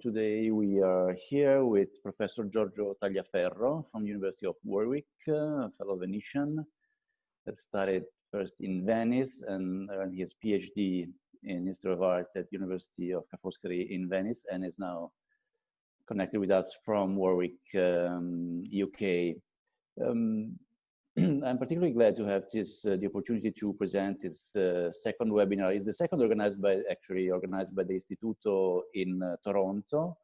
Today we are here with Professor Giorgio Tagliaferro from the University of Warwick, a fellow Venetian that studied first in Venice and earned his PhD in History of Art at the University of Ca' Foscari in Venice, and is now connected with us from Warwick, UK. I'm particularly glad to have the opportunity to present this second webinar. It's the second organized by the Istituto in Toronto,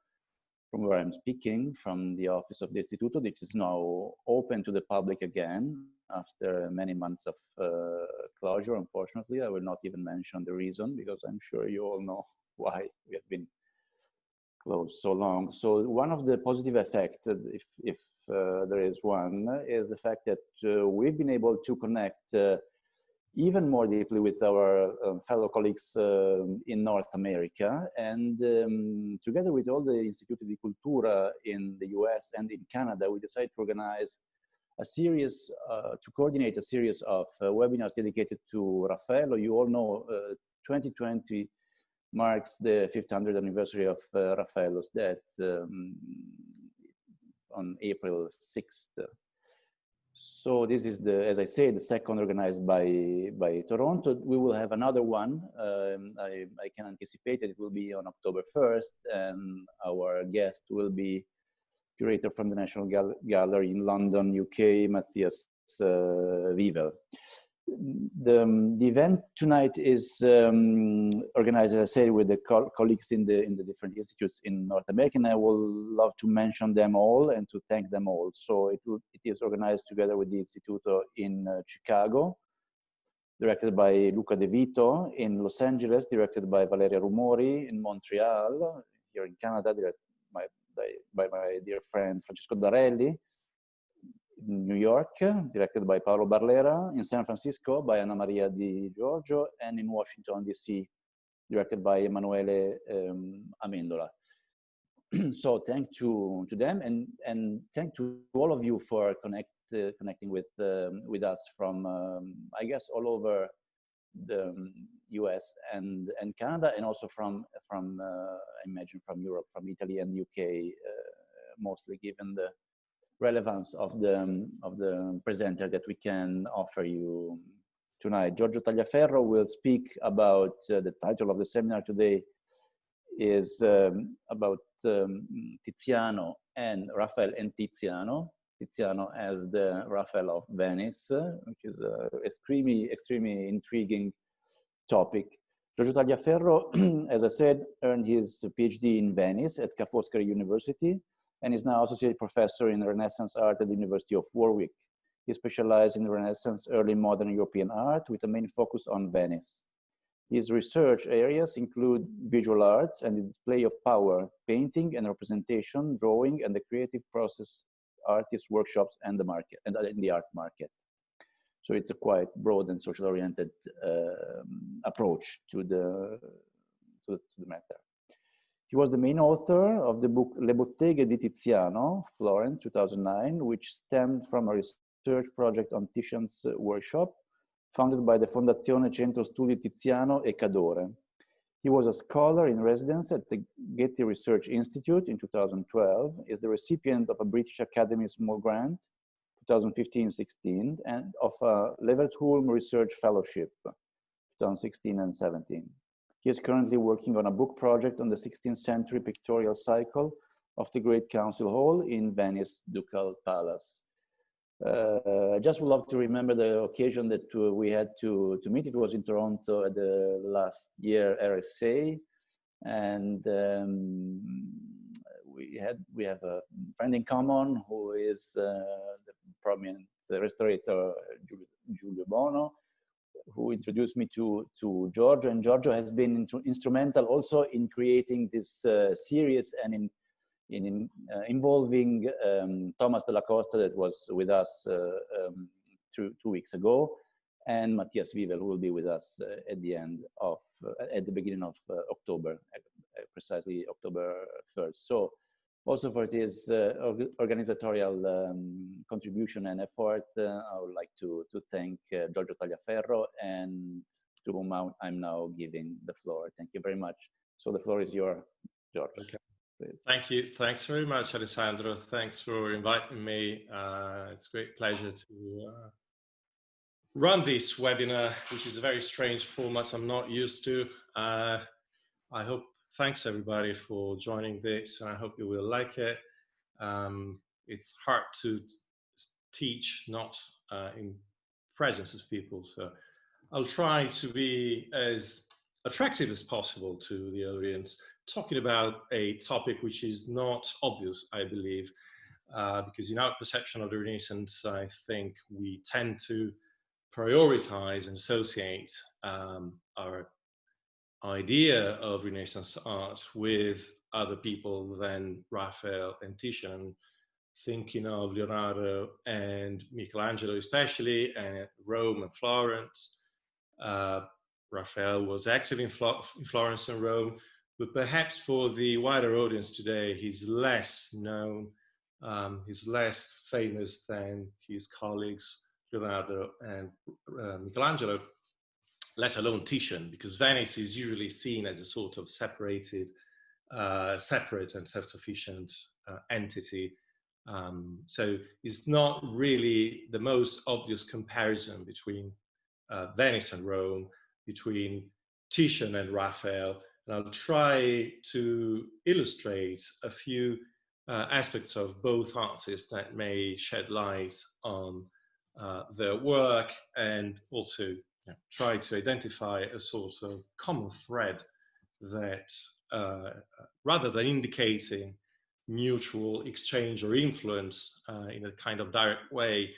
from where I'm speaking, from the office of the Istituto, which is now open to the public again after many months of closure. Unfortunately, I will not even mention the reason, because I'm sure you all know why we have been closed so long. So one of the positive effects, if there is one, is the fact that we've been able to connect even more deeply with our fellow colleagues in North America, and together with all the Istituto di Cultura in the US and in Canada, we decided to organize a series, to coordinate a series of webinars dedicated to Raffaello. You all know 2020 marks the 500th anniversary of Raffaello's death on April 6th. So this is as I say, the second organized by Toronto. We will have another one. I can anticipate that it will be on October 1st, and our guest will be curator from the National Gallery in London, UK, Matthias Wivel. The event tonight is organized, as I said, with the colleagues in the different institutes in North America, and I will love to mention them all and to thank them all. So it is organized together with the Istituto in Chicago, directed by Luca De Vito; in Los Angeles, directed by Valeria Rumori; in Montreal, here in Canada, directed by my dear friend Francesco Darelli; in New York, directed by Paolo Barlera; in San Francisco by Anna Maria Di Giorgio; and in Washington, D.C., directed by Emanuele Amendola. So thank to them, and thank to all of you for connecting with us from, I guess, all over the US and Canada, and also from I imagine from Europe, from Italy and UK, mostly, given the relevance of the presenter that we can offer you tonight. Giorgio Tagliaferro will speak about, the title of the seminar today is about Tiziano and Raphael and Tiziano. Tiziano as the Raphael of Venice, which is an extremely intriguing topic. Giorgio Tagliaferro, as I said, earned his PhD in Venice at Ca' Foscari University, and is now associate professor in Renaissance art at the University of Warwick. He specialized in Renaissance early modern European art with a main focus on Venice. His research areas include visual arts and the display of power, painting and representation, drawing, and the creative process, artist workshops, and the market, and in the art market. So it's a quite broad and social-oriented approach to the matter. He was the main author of the book Le Botteghe di Tiziano, Florence, 2009, which stemmed from a research project on Titian's workshop, founded by the Fondazione Centro Studi Tiziano e Cadore. He was a scholar in residence at the Getty Research Institute in 2012, is the recipient of a British Academy Small Grant, 2015-16, and of a Leverhulme Research Fellowship, 2016 and 17. He is currently working on a book project on the 16th century pictorial cycle of the Great Council Hall in Venice Ducal Palace. I just would love to remember the occasion that we had to meet. It was in Toronto at the last year RSA, and we have a friend in common who is the prominent restorator Giulio Bono, who introduced me to Giorgio, and Giorgio has been instrumental also in creating this series and in involving Thomas Della Costa, that was with us 2 weeks ago, and Matthias Wivel, who will be with us at the beginning of October, precisely October 3rd. So also for his organizatorial contribution and effort, I would like to thank Giorgio Tagliaferro, and to whom I'm now giving the floor. Thank you very much. So the floor is yours, George. Okay. please. Thank you. Thanks very much, Alessandro. Thanks for inviting me. It's a great pleasure to run this webinar, which is a very strange format I'm not used to. I hope, thanks everybody for joining this, and I hope you will like it. It's hard to teach not in presence of people, so I'll try to be as attractive as possible to the audience, talking about a topic which is not obvious, I believe, because in our perception of the Renaissance, I think we tend to prioritize and associate our idea of Renaissance art with other people than Raphael and Titian, thinking of Leonardo and Michelangelo especially, and Rome and Florence. Raphael was active in Florence and Rome, but perhaps for the wider audience today, he's less known, he's less famous than his colleagues Leonardo and Michelangelo, let alone Titian, because Venice is usually seen as a sort of separate and self-sufficient entity. So it's not really the most obvious comparison between Venice and Rome, between Titian and Raphael. And I'll try to illustrate a few aspects of both artists that may shed light on their work, and also try to identify a sort of common thread that, rather than indicating mutual exchange or influence in a kind of direct way,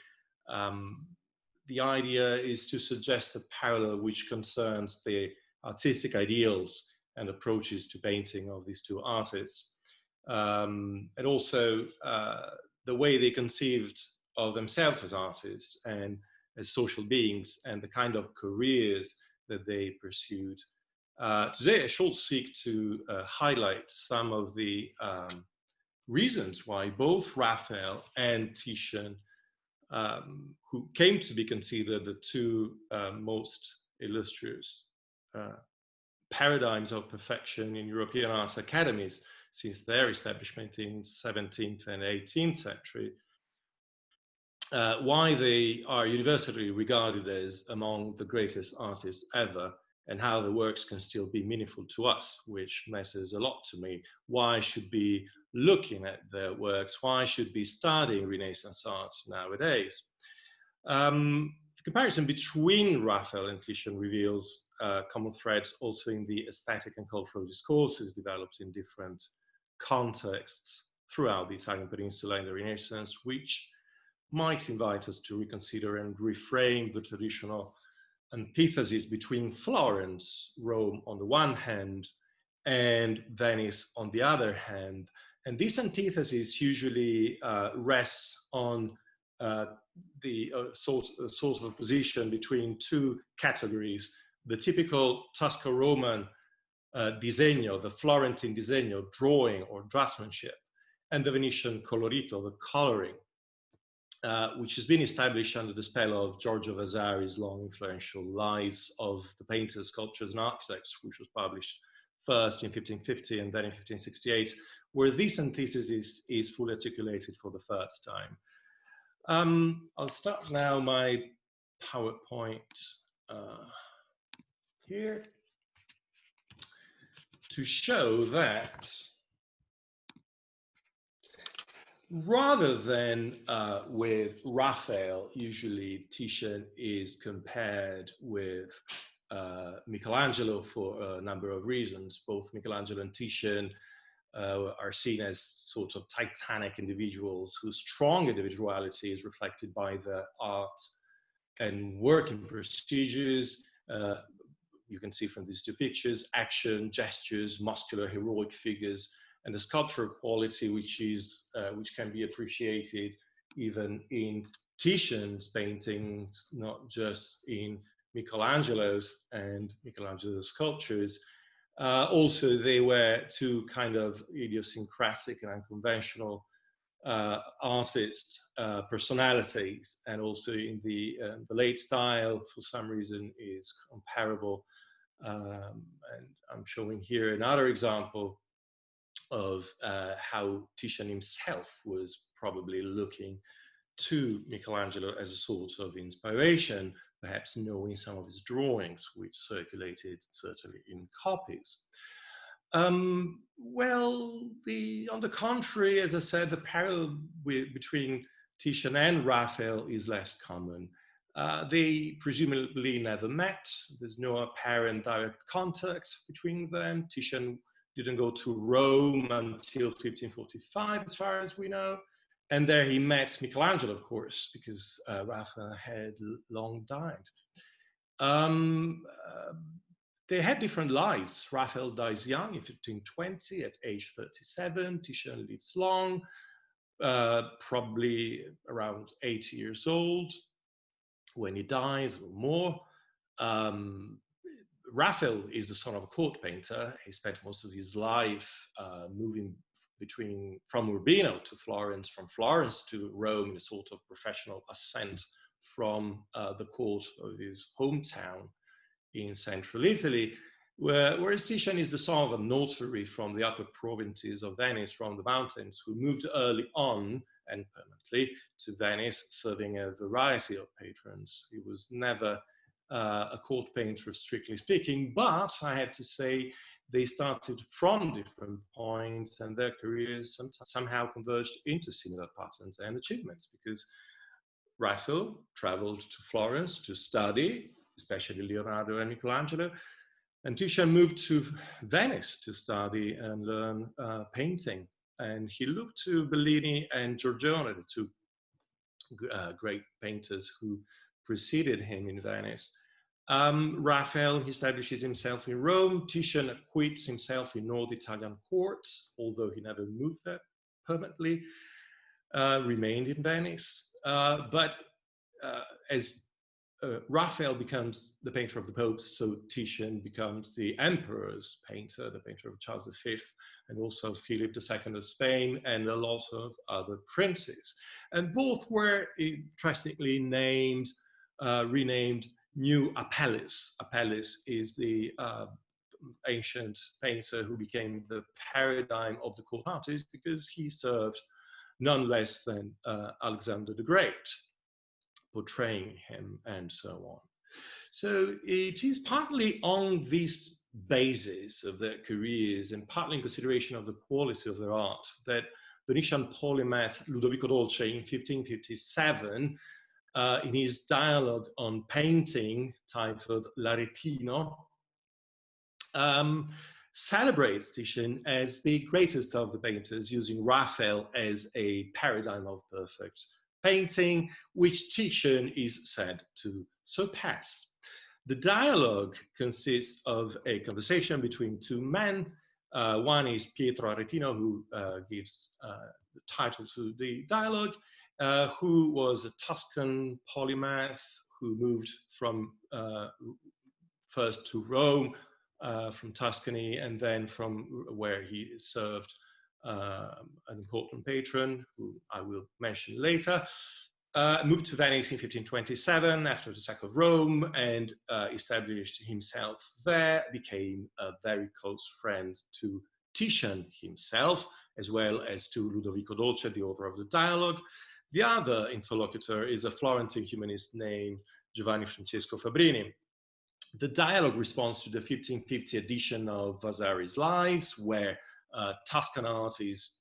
the idea is to suggest a parallel which concerns the artistic ideals and approaches to painting of these two artists, and also the way they conceived of themselves as artists and as social beings, and the kind of careers that they pursued. Today I shall seek to highlight some of the reasons why both Raphael and Titian, who came to be considered the two most illustrious paradigms of perfection in European arts academies since their establishment in 17th and 18th century, why they are universally regarded as among the greatest artists ever, and how the works can still be meaningful to us, which matters a lot to me. Why should be looking at their works? Why should be studying Renaissance art nowadays? The comparison between Raphael and Titian reveals common threads also in the aesthetic and cultural discourses developed in different contexts throughout the Italian peninsula in the Renaissance, which might invite us to reconsider and reframe the traditional antithesis between Florence, Rome on the one hand, and Venice on the other hand. And this antithesis usually rests on the sort of opposition between two categories: the typical Tusco-Roman disegno, the Florentine disegno, drawing or draftsmanship, and the Venetian colorito, the coloring, which has been established under the spell of Giorgio Vasari's long influential Lives of the Painters, Sculptors and Architects, which was published first in 1550 and then in 1568, where this antithesis is fully articulated for the first time. I'll start now my PowerPoint here to show that rather than with Raphael, usually Titian is compared with Michelangelo for a number of reasons. Both Michelangelo and Titian are seen as sort of titanic individuals whose strong individuality is reflected by the art and working procedures. You can see from these two pictures, action, gestures, muscular, heroic figures, and the sculptural quality, which can be appreciated even in Titian's paintings, not just in Michelangelo's sculptures. Also, they were two kind of idiosyncratic and unconventional artists, personalities, and also in the late style, for some reason, is comparable. And I'm showing here another example of how Titian himself was probably looking to Michelangelo as a sort of inspiration, perhaps knowing some of his drawings, which circulated certainly in copies. Well, on the contrary, as I said, the parallel between Titian and Raphael is less common. They presumably never met. There's no apparent direct contact between them. Titian didn't go to Rome until 1545, as far as we know. And there he met Michelangelo, of course, because Raphael had long died. They had different lives. Raphael dies young in 1520 at age 37. Titian lives long, probably around 80 years old when he dies or more. Raphael is the son of a court painter. He spent most of his life moving from Urbino to Florence, from Florence to Rome, in a sort of professional ascent from the court of his hometown in central Italy, whereas Titian is the son of a notary from the upper provinces of Venice, from the mountains, who moved early on and permanently to Venice, serving a variety of patrons. He was never a court painter, strictly speaking, but I have to say they started from different points and their careers somehow converged into similar patterns and achievements, because Raphael traveled to Florence to study, especially Leonardo and Michelangelo, and Titian moved to Venice to study and learn painting. And he looked to Bellini and Giorgione, the two great painters who preceded him in Venice. Raphael establishes himself in Rome. Titian acquits himself in North Italian courts, although he never moved there permanently, remained in Venice. But as Raphael becomes the painter of the popes, so Titian becomes the emperor's painter, the painter of Charles V, and also Philip II of Spain, and a lot of other princes. And both were interestingly renamed New Apelles. Apelles is the ancient painter who became the paradigm of the court artist, because he served none less than Alexander the Great, portraying him and so on. So it is partly on this basis of their careers and partly in consideration of the quality of their art that Venetian polymath Ludovico Dolce in 1557, in his dialogue on painting titled L'Aretino, celebrates Titian as the greatest of the painters, using Raphael as a paradigm of perfect painting, which Titian is said to surpass. The dialogue consists of a conversation between two men. One is Pietro Aretino, who gives the title to the dialogue, who was a Tuscan polymath who moved from first to Rome, from Tuscany, and then from where he served an important patron, who I will mention later, moved to Venice in 1527 after the sack of Rome, and established himself there, became a very close friend to Titian himself, as well as to Ludovico Dolce, the author of the dialogue. The other interlocutor is a Florentine humanist named Giovanni Francesco Fabrini. The dialogue responds to the 1550 edition of Vasari's Lives, where Tuscan art is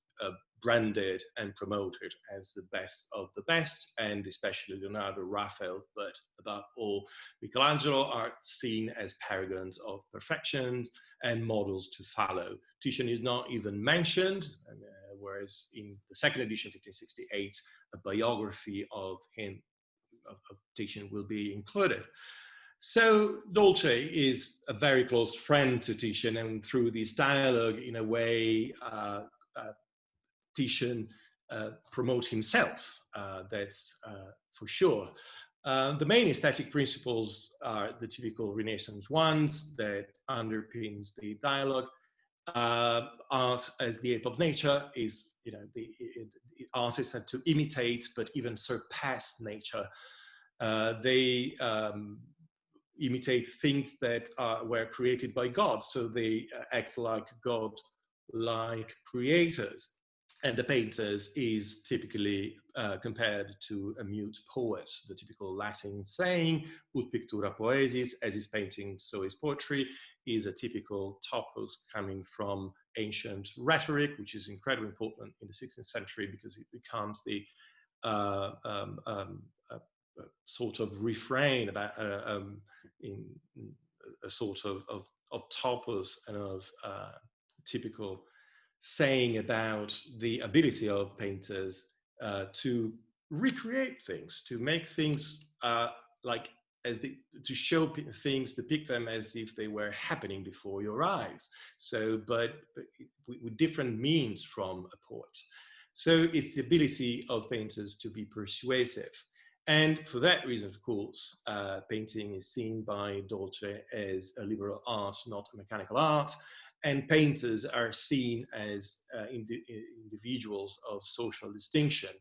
branded and promoted as the best of the best, and especially Leonardo, Raphael, but above all, Michelangelo are seen as paragons of perfection and models to follow. Titian is not even mentioned, whereas in the second edition, 1568, a biography of him, of Titian, will be included. So Dolce is a very close friend to Titian, and through this dialogue, in a way, Titian promotes himself, that's for sure. The main aesthetic principles are the typical Renaissance ones that underpins the dialogue. Art as the ape of nature is, the artists had to imitate, but even surpass nature. They imitate things that were created by God, so they act like God like creators. And the painters is typically compared to a mute poet. The typical Latin saying, ut pictura poesis, as is painting, so is poetry, is a typical topos coming from ancient rhetoric, which is incredibly important in the 16th century because it becomes the sort of refrain about in a sort of topos and of typical saying about the ability of painters to recreate things, to make things like to show things, depict them as if they were happening before your eyes. So, but with different means from a poet. So it's the ability of painters to be persuasive. And for that reason, of course, painting is seen by Dolce as a liberal art, not a mechanical art. And painters are seen as individuals of social distinction.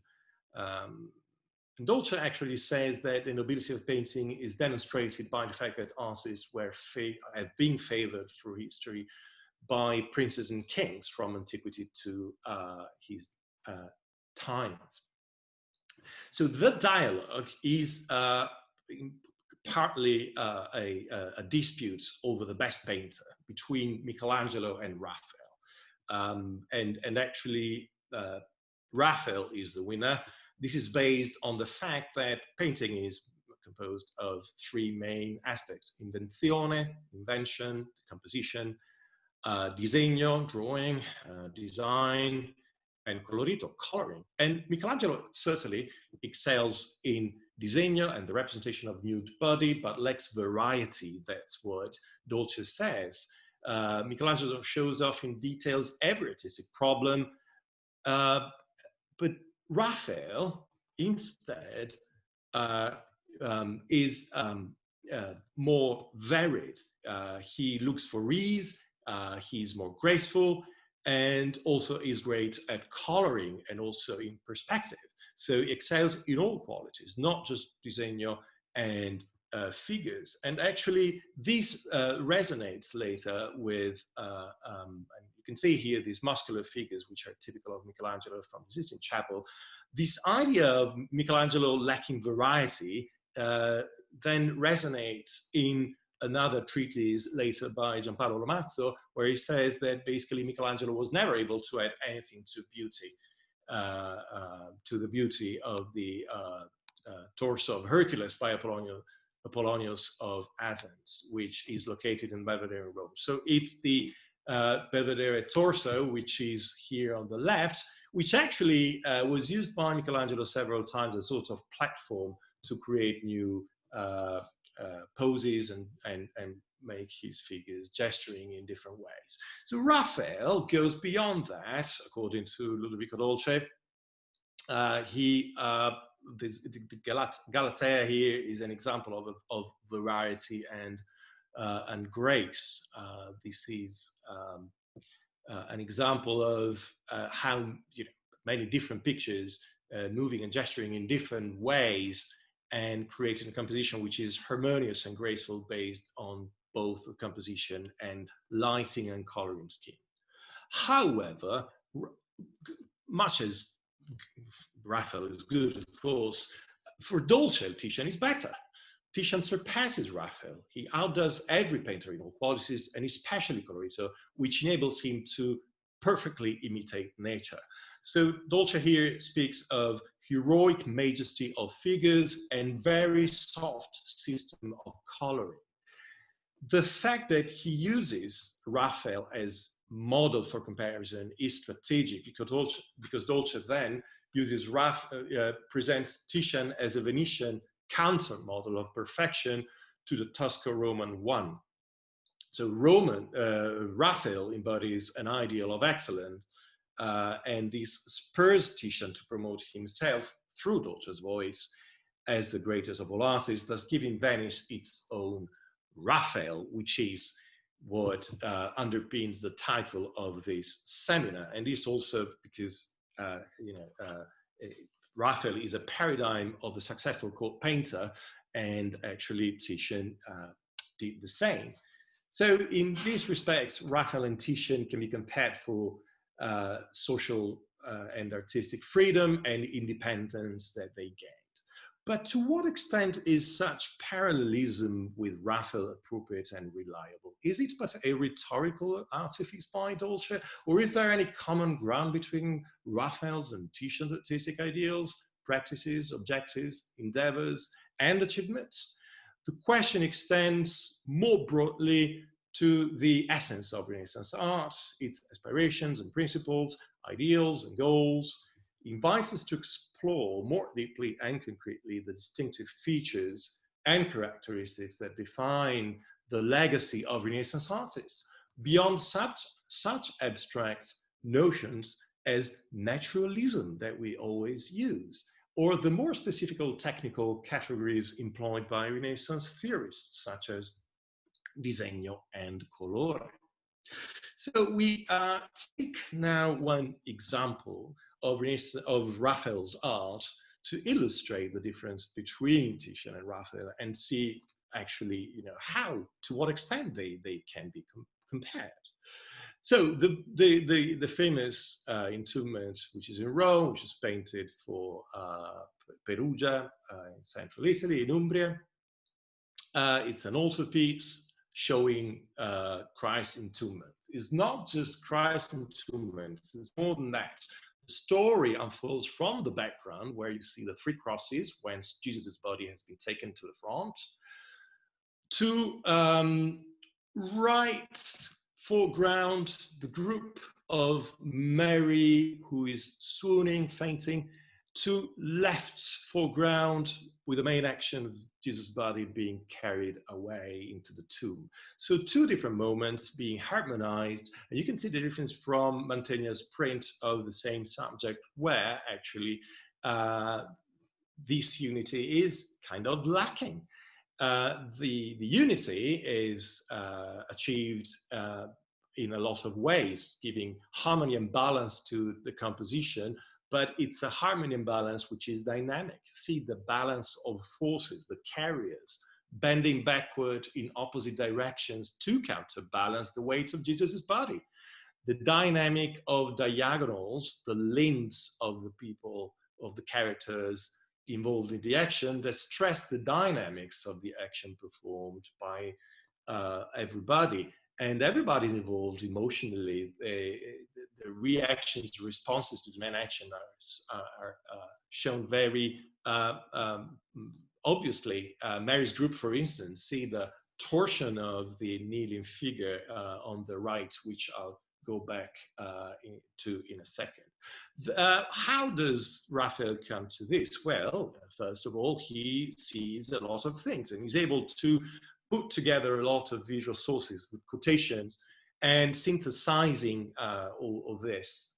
And Dolce actually says that the nobility of painting is demonstrated by the fact that artists have been favored through history by princes and kings from antiquity to his times. So the dialogue is partly a dispute over the best painter between Michelangelo and Raphael. And actually, Raphael is the winner. This is based on the fact that painting is composed of three main aspects: invenzione, invention, composition, disegno, drawing, design, and colorito, coloring. And Michelangelo certainly excels in disegno and the representation of nude body, but lacks variety. That's what Dolce says. Michelangelo shows off in details every artistic problem, but Raphael instead is more varied. He looks for ease, he's more graceful, and also is great at coloring and also in perspective. So he excels in all qualities, not just disegno and figures. And actually, this resonates later with, and you can see here these muscular figures, which are typical of Michelangelo from the Sistine Chapel. This idea of Michelangelo lacking variety then resonates in another treatise later by Giampaolo Lomazzo, where he says that basically Michelangelo was never able to add anything to beauty, to the beauty of the torso of Hercules by Apollonius of Athens, which is located in Belvedere in Rome. So it's the Belvedere torso, which is here on the left, which actually was used by Michelangelo several times as a sort of platform to create new poses and make his figures gesturing in different ways. So Raphael goes beyond that, according to Ludovico Dolce. The Galatea here is an example of variety and grace. This is an example of how many different pictures moving and gesturing in different ways and creating a composition which is harmonious and graceful based on both the composition and lighting and coloring scheme. However, much as Raphael is good, of course, for Dolce, Titian is better. Titian surpasses Raphael. He outdoes every painter in all qualities, and especially Colorito, which enables him to perfectly imitate nature. So Dolce here speaks of heroic majesty of figures and very soft system of coloring. The fact that he uses Raphael as model for comparison is strategic because Dolce then uses presents Titian as a Venetian counter model of perfection to the Tusco-Roman one. So Raphael embodies an ideal of excellence, and this spurs Titian to promote himself through Dolce's voice as the greatest of all artists, thus giving Venice its own Raphael, which is what underpins the title of this seminar. And this also because Raphael is a paradigm of a successful court painter, and actually Titian did the same. So in these respects, Raphael and Titian can be compared for social and artistic freedom and independence that they gained. But to what extent is such parallelism with Raphael appropriate and reliable? Is it but a rhetorical artifice by Dolce, or is there any common ground between Raphael's and Titian's artistic ideals, practices, objectives, endeavors, and achievements? The question extends more broadly to the essence of Renaissance art, its aspirations and principles, ideals and goals, invites us to explore more deeply and concretely the distinctive features and characteristics that define the legacy of Renaissance artists, beyond such abstract notions as naturalism that we always use, or the more specific technical categories employed by Renaissance theorists, such as disegno and colore. So we take now one example of Raphael's art to illustrate the difference between Titian and Raphael and see actually, how, to what extent they can be compared. So the famous entombment, which is in Rome, which is painted for Perugia in central Italy, in Umbria. It's an altarpiece showing Christ's entombment. It's not just Christ's entombment, it's more than that. The story unfolds from the background, where you see the three crosses, whence Jesus' body has been taken to the front, to right foreground the group of Mary, who is swooning, fainting, to left foreground with the main action of Jesus' body being carried away into the tomb. So two different moments being harmonized, and you can see the difference from Mantegna's print of the same subject, where actually this unity is kind of lacking. The unity is achieved in a lot of ways, giving harmony and balance to the composition, but it's a harmony and balance which is dynamic. See the balance of forces, the carriers, bending backward in opposite directions to counterbalance the weight of Jesus' body. The dynamic of diagonals, the limbs of the people, of the characters involved in the action, that stress the dynamics of the action performed by everybody. And everybody's involved emotionally. The reactions, the responses to the main action are shown very obviously. Mary's group, for instance, see the torsion of the kneeling figure on the right, which I'll go back to in a second. How does Raphael come to this? Well, first of all, he sees a lot of things, and he's able to put together a lot of visual sources with quotations and synthesizing all of this.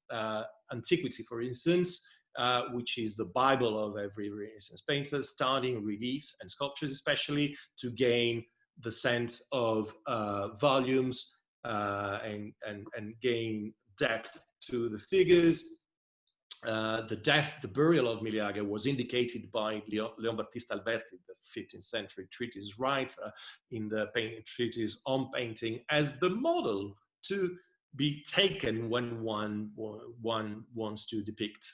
Antiquity, for instance, which is the Bible of every Renaissance painter, studying reliefs and sculptures especially to gain the sense of volumes and gain depth to the figures. The death, the burial of Miliaga was indicated by Leon Battista Alberti, the 15th century treatise writer, in the treatise on painting, as the model to be taken when one wants to depict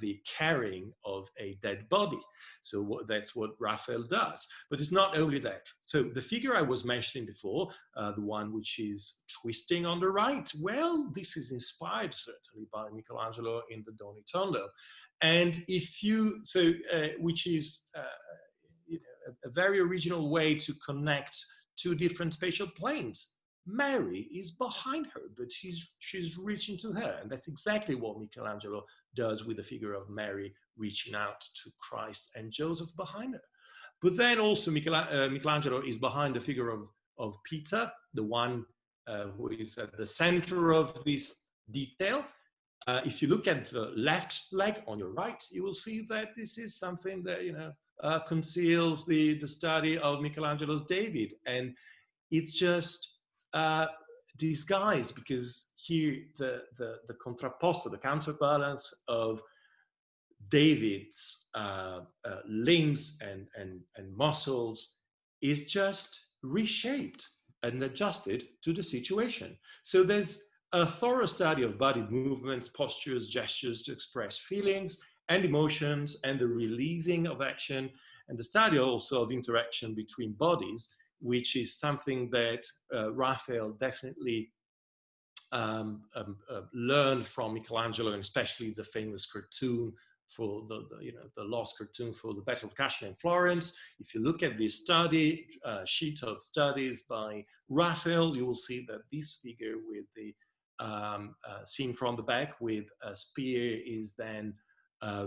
the carrying of a dead body. So that's what Raphael does. But it's not only that. So the figure I was mentioning before, the one which is twisting on the right, well, this is inspired certainly by Michelangelo in the Doni Tondo. And if you, which is a very original way to connect two different spatial planes. Mary is behind her, but she's reaching to her. And that's exactly what Michelangelo does with the figure of Mary reaching out to Christ and Joseph behind her. But then also Michelangelo is behind the figure of Peter, the one who is at the center of this detail. If you look at the left leg on your right, you will see that this is something that conceals the study of Michelangelo's David. And it's just disguised because here the contrapposto, the counterbalance of David's limbs and muscles is just reshaped and adjusted to the situation. So there's a thorough study of body movements, postures, gestures to express feelings and emotions, and the releasing of action, and the study also of interaction between bodies, which is something that Raphael definitely learned from Michelangelo, and especially the famous cartoon for the lost cartoon for the Battle of Cascina in Florence. If you look at this study, sheet of studies by Raphael, you will see that this figure with the seen from the back with a spear is then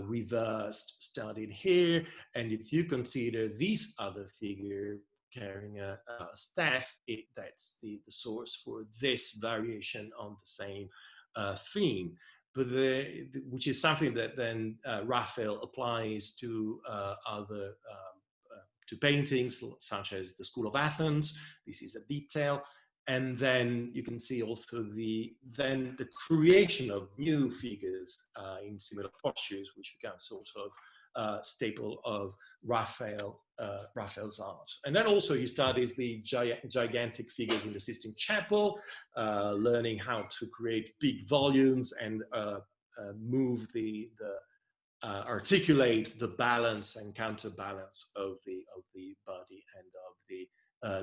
reversed, studied here. And if you consider this other figure carrying a staff, that's the source for this variation on the same theme. But which is something that then Raphael applies to other to paintings, such as the School of Athens. This is a detail. And then you can see also the creation of new figures in similar postures, which becomes sort of staple of Raphael's art. And then also he studies the gigantic figures in the Sistine Chapel, learning how to create big volumes and move articulate the balance and counterbalance of the body and of the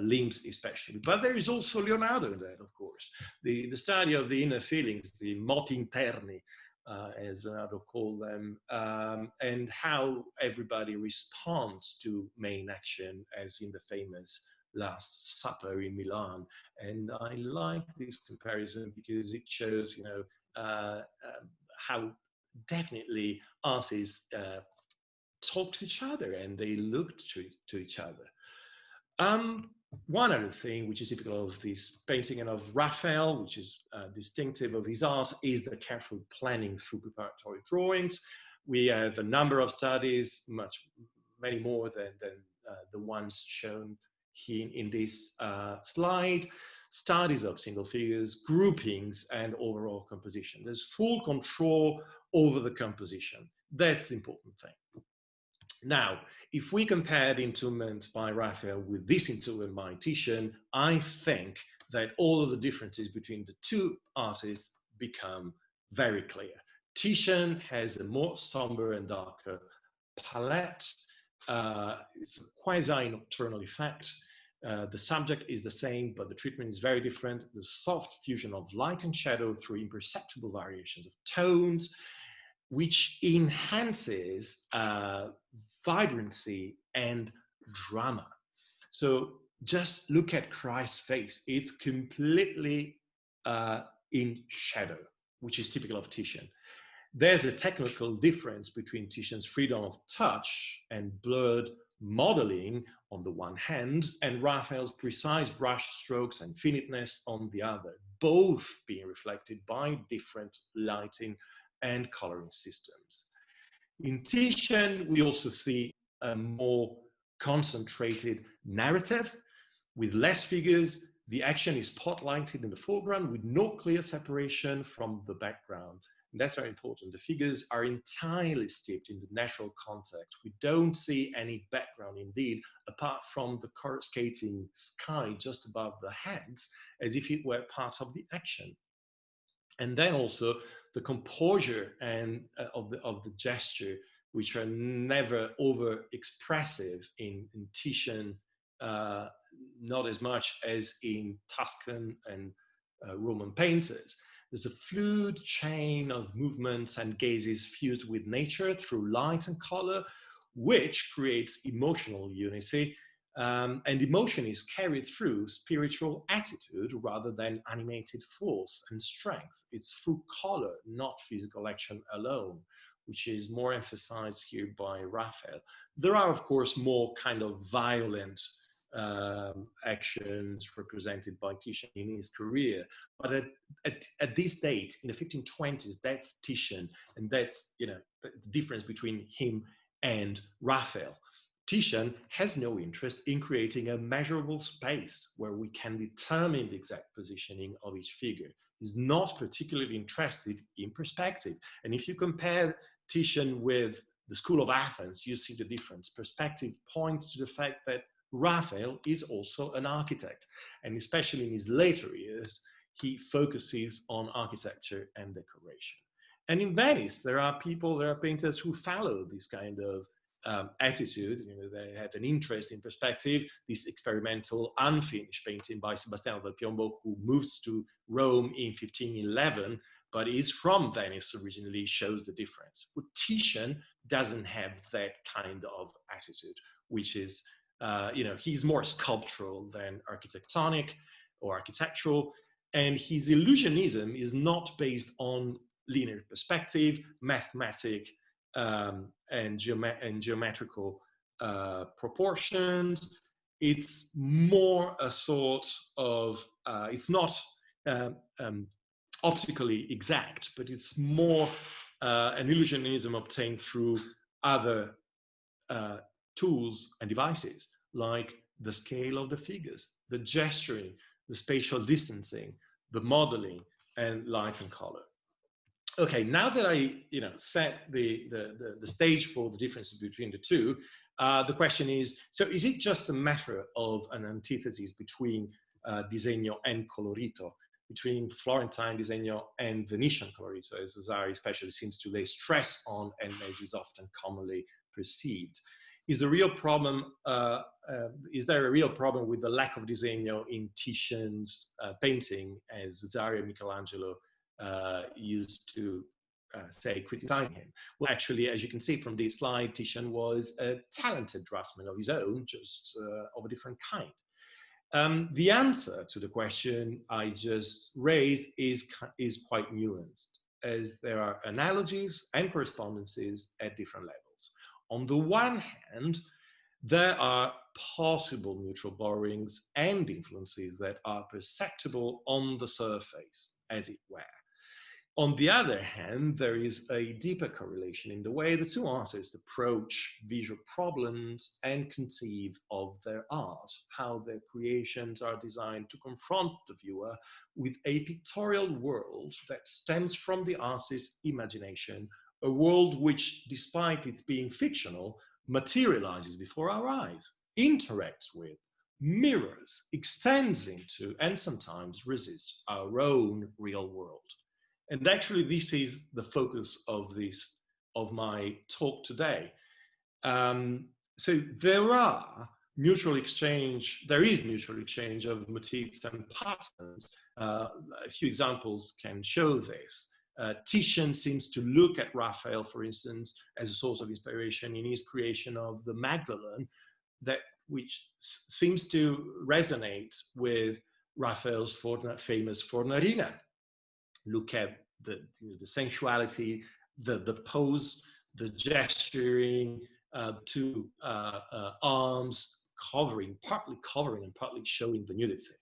limbs especially. But there is also Leonardo in that, of course. The study of the inner feelings, the moti interni, as Leonardo called them, and how everybody responds to main action, as in the famous Last Supper in Milan. And I like this comparison because it shows, how definitely artists talk to each other and they look to each other. One other thing which is typical of this painting and of Raphael, which is distinctive of his art, is the careful planning through preparatory drawings. We have a number of studies, many more than the ones shown here in this slide. Studies of single figures, groupings, and overall composition. There's full control over the composition. That's the important thing. Now, if we compare the interment by Raphael with this interment by Titian, I think that all of the differences between the two artists become very clear. Titian has a more somber and darker palette. It's a quasi-nocturnal effect. The subject is the same, but the treatment is very different. The soft fusion of light and shadow through imperceptible variations of tones, which enhances vibrancy and drama. So just look at Christ's face. It's completely in shadow, which is typical of Titian. There's a technical difference between Titian's freedom of touch and blurred modeling on the one hand, and Raphael's precise brush strokes and finiteness on the other, both being reflected by different lighting and coloring systems. In Titian, we also see a more concentrated narrative with less figures. The action is spotlighted in the foreground with no clear separation from the background. And that's very important. The figures are entirely steeped in the natural context. We don't see any background indeed, apart from the coruscating sky just above the heads, as if it were part of the action. And then also the composure and of the gesture, which are never over expressive in Titian, not as much as in Tuscan and Roman painters. There's a fluid chain of movements and gazes fused with nature through light and color, which creates emotional unity. And emotion is carried through spiritual attitude rather than animated force and strength. It's through color, not physical action alone, which is more emphasized here by Raphael. There are, of course, more kind of violent actions represented by Titian in his career. But at this date, in the 1520s, that's Titian, and that's the difference between him and Raphael. Titian has no interest in creating a measurable space where we can determine the exact positioning of each figure. He's not particularly interested in perspective. And if you compare Titian with the School of Athens, you see the difference. Perspective points to the fact that Raphael is also an architect, and especially in his later years, he focuses on architecture and decoration. And in Venice, there are painters who follow this kind of attitude. You know, they have an interest in perspective. This experimental unfinished painting by Sebastiano del Piombo, who moves to Rome in 1511, but is from Venice originally, shows the difference. But Titian doesn't have that kind of attitude, which is, you know, he's more sculptural than architectonic or architectural. And his illusionism is not based on linear perspective, mathematic, and geometrical proportions. It's more a sort of, it's not optically exact, but it's more an illusionism obtained through other tools and devices, like the scale of the figures, the gesturing, the spatial distancing, the modeling, and light and color. Okay, now that I, you know, set the stage for the differences between the two, the question is, so is it just a matter of an antithesis between disegno and colorito, between Florentine disegno and Venetian colorito, as Vasari especially seems to lay stress on, and as is often commonly perceived? Is the real problem, is there a real problem with the lack of disegno in Titian's painting, as Vasari and Michelangelo used to say, criticizing him? Well, actually, as you can see from this slide, Titian was a talented draftsman of his own, just of a different kind. The answer to the question I just raised is quite nuanced, as there are analogies and correspondences at different levels. On the one hand, there are possible mutual borrowings and influences that are perceptible on the surface, as it were. On the other hand, there is a deeper correlation in the way the two artists approach visual problems and conceive of their art, how their creations are designed to confront the viewer with a pictorial world that stems from the artist's imagination, a world which, despite its being fictional, materializes before our eyes, interacts with, mirrors, extends into, and sometimes resists our own real world. And actually, this is the focus of my talk today. So there is mutual exchange of motifs and patterns. A few examples can show this. Titian seems to look at Raphael, for instance, as a source of inspiration in his creation of the Magdalene, which seems to resonate with Raphael's famous Fornarina. Look at the sensuality, the pose, the gesturing, two arms partly covering and partly showing the nudity.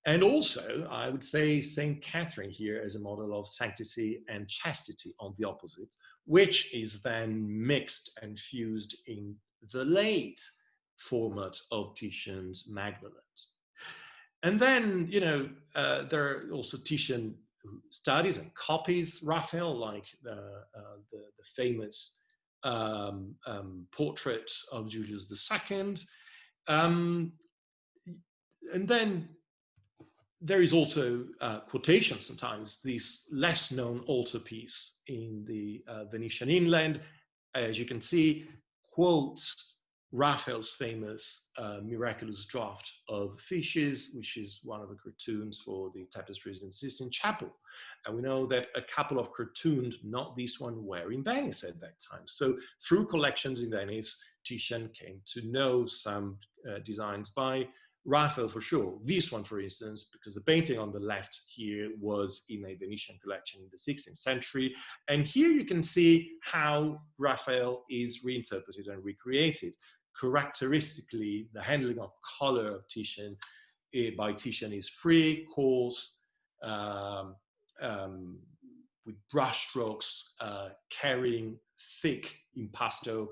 And also, I would say Saint Catherine here as a model of sanctity and chastity on the opposite, which is then mixed and fused in the late format of Titian's Magdalene. And then, you know, there are also Titian who studies and copies Raphael, like the famous portrait of Julius II. And then there is also quotation sometimes, this less known altarpiece in the Venetian inland, as you can see, quotes Raphael's famous miraculous draft of fishes, which is one of the cartoons for the tapestries in the Sistine Chapel. And we know that a couple of cartoons, not this one, were in Venice at that time. So through collections in Venice, Titian came to know some designs by Raphael for sure. This one, for instance, because the painting on the left here was in a Venetian collection in the 16th century. And here you can see how Raphael is reinterpreted and recreated. Characteristically, the handling of color of Titian by Titian is free, coarse, with brush strokes, carrying thick impasto.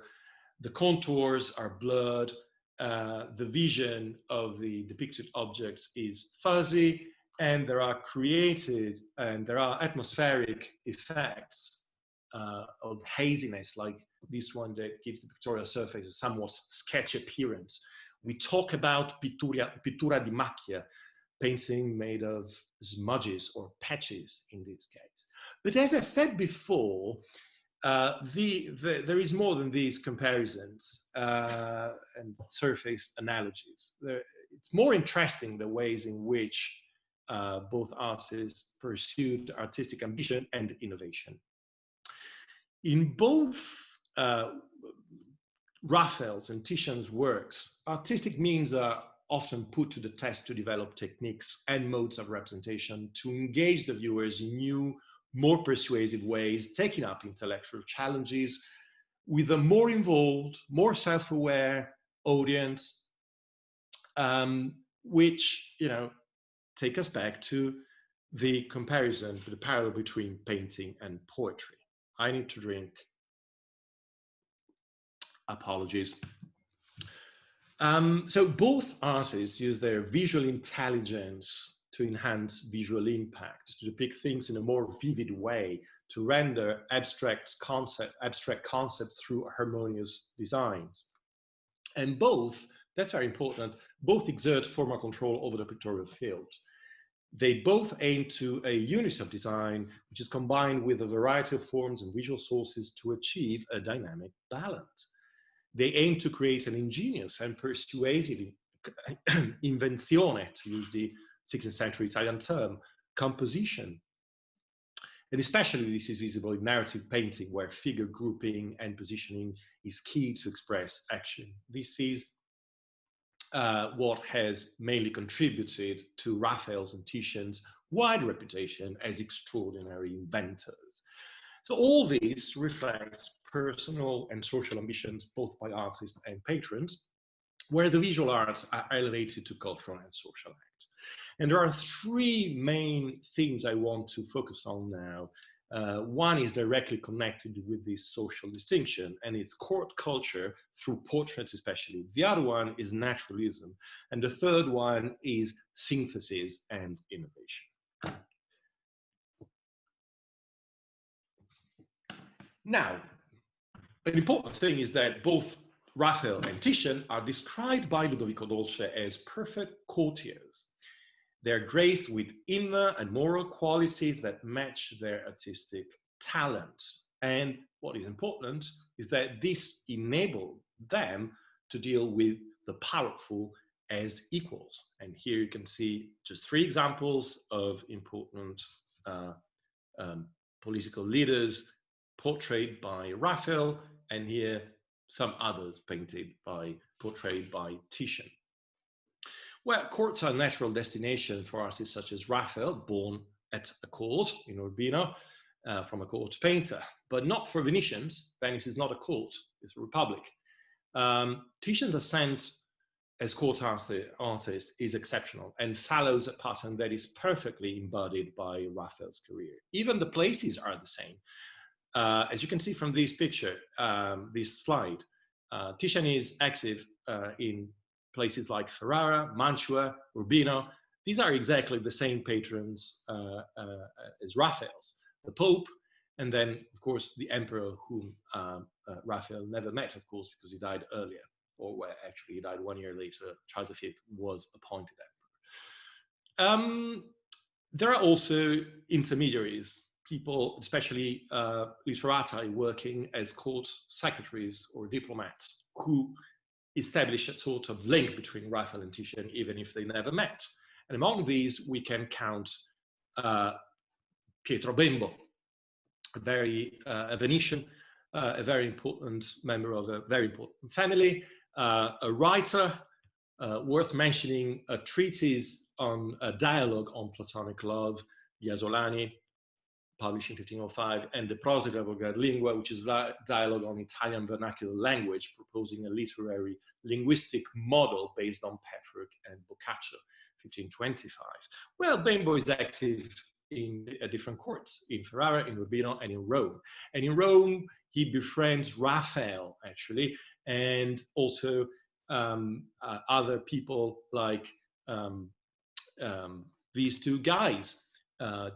The contours are blurred. The vision of the depicted objects is fuzzy, and there are created and there are atmospheric effects of haziness, like this one that gives the pictorial surface a somewhat sketchy appearance, We talk about pittura di macchia, painting made of smudges or patches in this case. But as I said before, there is more than these comparisons and surface analogies. It's more interesting the ways in which both artists pursued artistic ambition and innovation. In both Raphael's and Titian's works, artistic means are often put to the test to develop techniques and modes of representation to engage the viewers in new, more persuasive ways, taking up intellectual challenges with a more involved, more self-aware audience, which, take us back to the comparison, the parallel between painting and poetry. I need to drink. Apologies. So both artists use their visual intelligence to enhance visual impact, to depict things in a more vivid way, to render abstract concepts through harmonious designs. And both, that's very important, both exert formal control over the pictorial field. They both aim to a unity of design, which is combined with a variety of forms and visual sources to achieve a dynamic balance. They aim to create an ingenious and persuasive invenzione, to use the 16th century Italian term, composition. And especially this is visible in narrative painting, where figure grouping and positioning is key to express action. This is what has mainly contributed to Raphael's and Titian's wide reputation as extraordinary inventors. So all this reflects personal and social ambitions, both by artists and patrons, where the visual arts are elevated to cultural and social act. And there are three main themes I want to focus on now. One is directly connected with this social distinction, and it's court culture through portraits especially. The other one is naturalism, and the third one is synthesis and innovation. Now, an important thing is that both Raphael and Titian are described by Ludovico Dolce as perfect courtiers. They're graced with inner and moral qualities that match their artistic talent. And what is important is that this enabled them to deal with the powerful as equals. And here you can see just three examples of important political leaders portrayed by Raphael, and here some others portrayed by Titian. Well, courts are a natural destination for artists such as Raphael, born at a court in Urbino, from a court painter, but not for Venetians. Venice is not a court, it's a republic. Titian's ascent as court artist is exceptional and follows a pattern that is perfectly embodied by Raphael's career. Even the places are the same. As you can see from this picture, this slide, Titian is active in places like Ferrara, Mantua, Urbino. These are exactly the same patrons as Raphael's, the Pope, and then, of course, the Emperor, whom Raphael never met, of course, because he died earlier, or well, actually he died 1 year later. Charles V was appointed Emperor. There are also intermediaries, people, especially literati, working as court secretaries or diplomats, who establish a sort of link between Raphael and Titian, even if they never met. And among these, we can count Pietro Bembo, a Venetian, a very important member of a very important family, a writer worth mentioning, a treatise on a dialogue on Platonic love, Gasolani, published in 1505, and the Prosa della volgar lingua, which is a dialogue on Italian vernacular language, proposing a literary linguistic model based on Petrarch and Boccaccio, 1525. Well, Bembo is active in different courts, in Ferrara, in Urbino, and in Rome. And in Rome, he befriends Raphael, actually, and also other people like these two guys,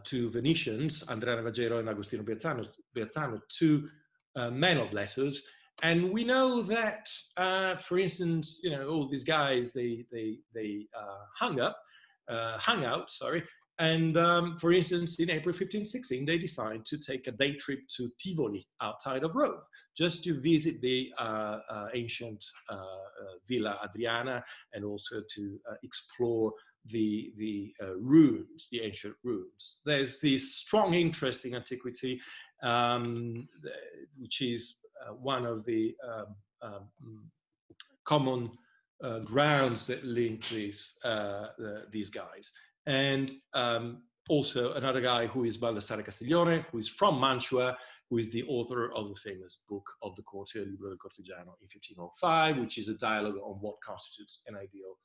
two Venetians, Andrea Navagero and Agostino Beazzano, two men of letters, And we know that, for instance, all these guys, they hung out, sorry. And for instance, in April 1516, they decided to take a day trip to Tivoli outside of Rome, just to visit the ancient Villa Adriana, and also to explore the ruins, the ancient ruins. There's this strong interest in antiquity, which is one of the common grounds that link these guys. And also another guy who is Baldassare Castiglione, who is from Mantua, who is the author of the famous book of the Corte, Libro del Cortigiano, in 1505, which is a dialogue on what constitutes an ideal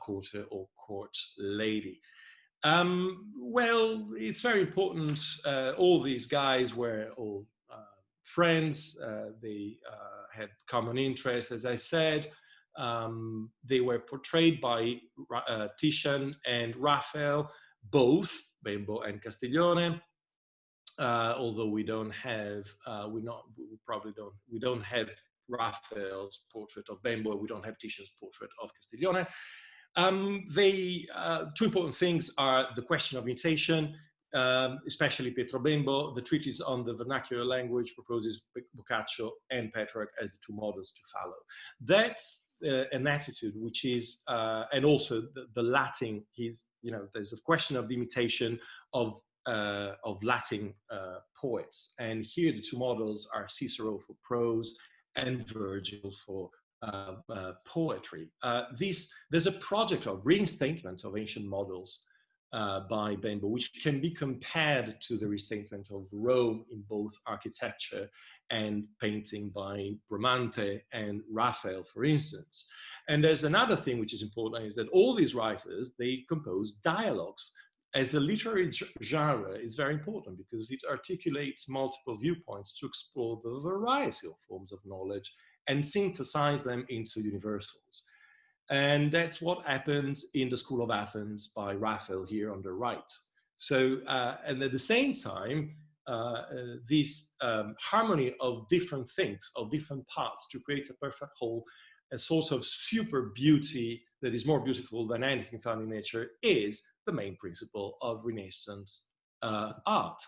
court or court lady. Well, it's very important. All these guys were all friends. They had common interests, as I said. They were portrayed by Titian and Raphael, both Bembo and Castiglione. Although we don't have, we don't have Raphael's portrait of Bembo. We don't have Titian's portrait of Castiglione. Two important things are the question of imitation, especially Pietro Bembo. The treatise on the vernacular language proposes Boccaccio and Petrarch as the two models to follow. That's an attitude which is, and also the Latin, there's a question of the imitation of Latin poets. And here the two models are Cicero for prose and Virgil for poetry. There's a project of reinstatement of ancient models by Bembo, which can be compared to the restatement of Rome in both architecture and painting by Bramante and Raphael, for instance. And there's another thing which is important, is that all these writers, they compose dialogues. As a literary genre is very important because it articulates multiple viewpoints to explore the variety of forms of knowledge and synthesize them into universals. And that's what happens in the School of Athens by Raphael here on the right. So, and at the same time, this harmony of different things, of different parts to create a perfect whole, a sort of super beauty that is more beautiful than anything found in nature, is the main principle of Renaissance art.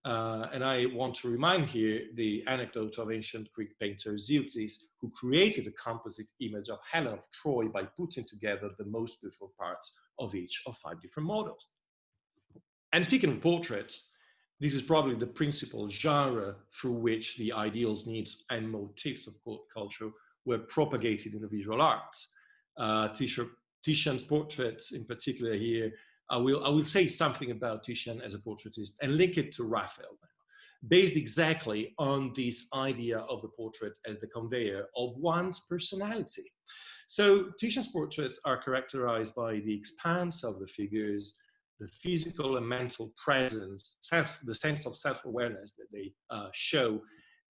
And I want to remind here the anecdote of ancient Greek painter Zeuxis, who created a composite image of Helen of Troy by putting together the most beautiful parts of each of 5 different models. And speaking of portraits, this is probably the principal genre through which the ideals, needs, and motifs of court culture were propagated in the visual arts. Titian's portraits in particular here, I will say something about Titian as a portraitist and link it to Raphael, based exactly on this idea of the portrait as the conveyor of one's personality. So Titian's portraits are characterized by the expanse of the figures, the physical and mental presence, the sense of self-awareness that they show,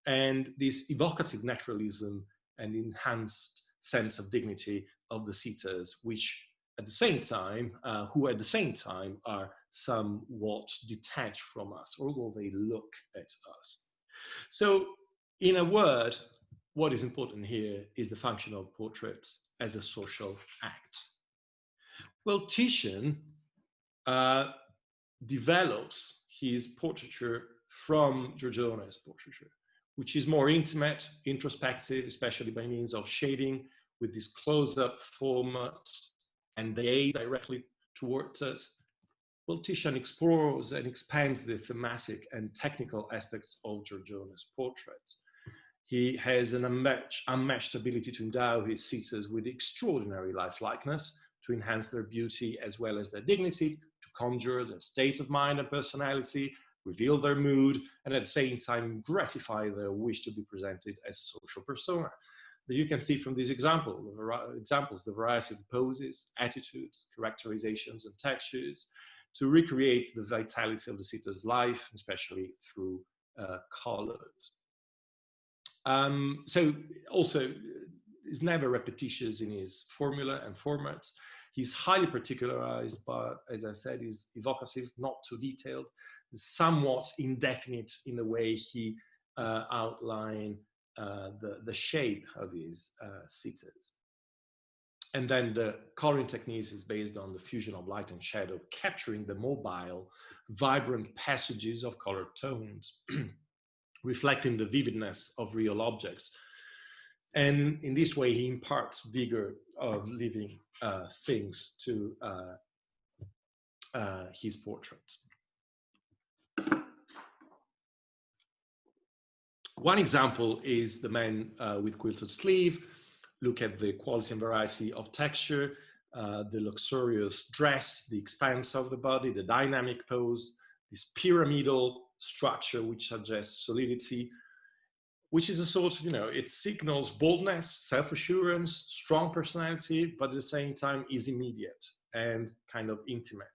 and this evocative naturalism and enhanced sense of dignity of the sitters, which at the same time, who at the same time are somewhat detached from us, although they look at us. So in a word, what is important here is the function of portraits as a social act. Well, Titian develops his portraiture from Giorgione's portraiture, which is more intimate, introspective, especially by means of shading with this close-up format and they aid directly towards us. Well, Titian explores and expands the thematic and technical aspects of Giorgione's portraits. He has an unmatched ability to endow his sitters with extraordinary lifelikeness, to enhance their beauty as well as their dignity, to conjure their state of mind and personality, reveal their mood, and at the same time gratify their wish to be presented as a social persona. You can see from these examples, the variety of poses, attitudes, characterizations, and textures to recreate the vitality of the sitter's life, especially through colors. So also, he's never repetitious in his formula and formats. He's highly particularized, but as I said, he's evocative, not too detailed, somewhat indefinite in the way he outline the shape of his sitters. And then the coloring techniques is based on the fusion of light and shadow, capturing the mobile, vibrant passages of colored tones, reflecting the vividness of real objects. And in this way, he imparts vigor of living things to his portraits. One example is the man with quilted sleeve. Look at the quality and variety of texture, the luxurious dress, the expanse of the body, the dynamic pose, this pyramidal structure which suggests solidity, which is a sort of, it signals boldness, self-assurance, strong personality, but at the same time is immediate and kind of intimate.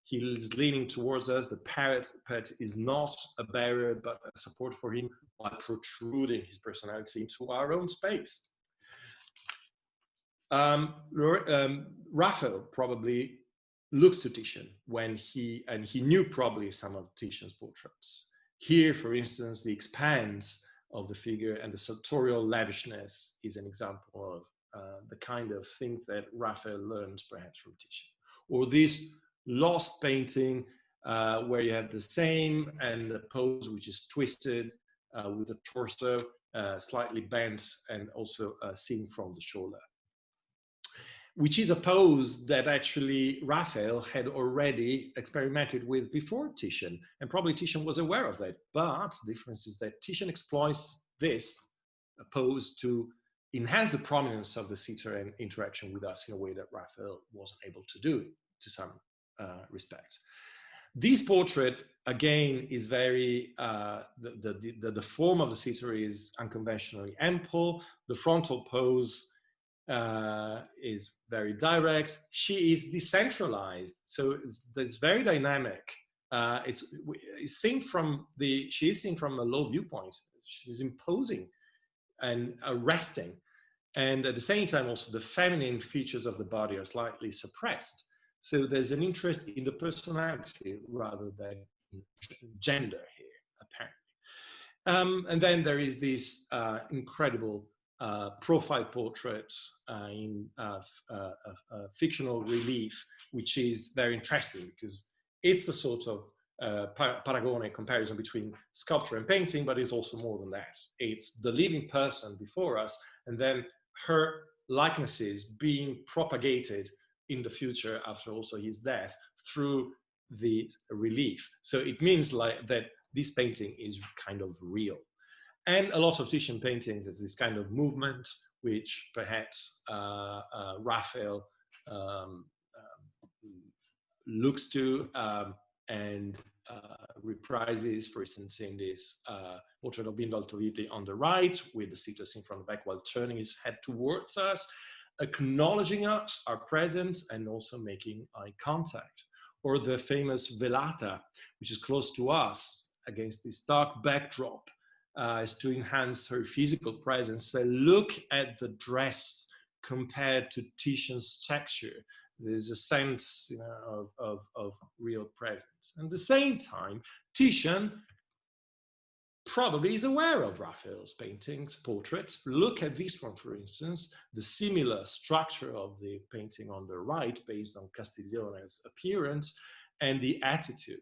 He is leaning towards us. The parrot is not a barrier, but a support for him by protruding his personality into our own space. Raphael probably looked to Titian when he knew probably some of Titian's portraits. Here, for instance, the expanse of the figure and the sartorial lavishness is an example of the kind of thing that Raphael learns perhaps from Titian. Or this lost painting where you have the same and the pose which is twisted with the torso slightly bent and also seen from the shoulder, which is a pose that actually Raphael had already experimented with before Titian, and probably Titian was aware of that. But the difference is that Titian exploits this pose to enhance the prominence of the sitter and interaction with us in a way that Raphael wasn't able to do to some respect. This portrait, again, is very, the form of the sitter is unconventionally ample. The frontal pose is very direct. She is decentralized, so it's very dynamic. She is seen from a low viewpoint. She's imposing and arresting, and at the same time, also the feminine features of the body are slightly suppressed. So there's an interest in the personality rather than gender here, apparently. And then there is this incredible profile portraits in fictional relief, which is very interesting because it's a sort of paragon comparison between sculpture and painting, but it's also more than that. It's the living person before us, and then her likenesses being propagated in the future after also his death through the relief. So it means like that this painting is kind of real. And a lot of Titian paintings have this kind of movement, which perhaps Raphael looks to and reprises, for instance, in this portrait of Bimbo Altoviti on the right, with the sitter seen from the back while turning his head towards us, acknowledging us, our presence, and also making eye contact. Or the famous velata, which is close to us against this dark backdrop, is to enhance her physical presence. So look at the dress compared to Titian's texture. There's a sense, of real presence. And at the same time, Titian probably is aware of Raphael's paintings, portraits. Look at this one, for instance, the similar structure of the painting on the right, based on Castiglione's appearance, and the attitude.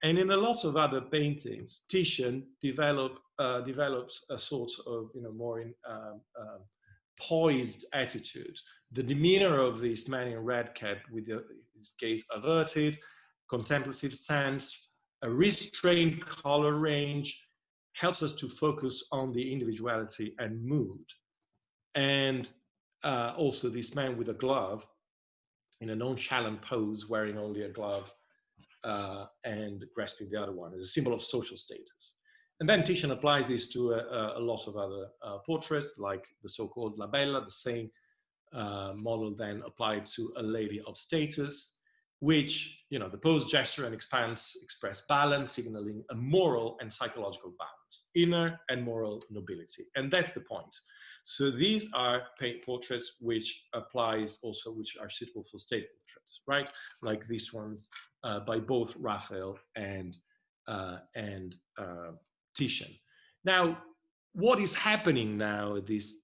And in a lot of other paintings, Titian develops a sort of, more poised attitude. The demeanor of this man in red cap with his gaze averted, contemplative stance, a restrained color range helps us to focus on the individuality and mood. And also this man with a glove in a nonchalant pose, wearing only a glove and grasping the other one as a symbol of social status. And then Titian applies this to a lot of other portraits, like the so-called La Bella, the same model then applied to a lady of status, which, the pose, gesture, and expanse express balance, signaling a moral and psychological balance, inner and moral nobility. And that's the point. So these are portraits which applies also, which are suitable for state portraits, right? Like these ones by both Raphael and Titian. Now, what is happening now at this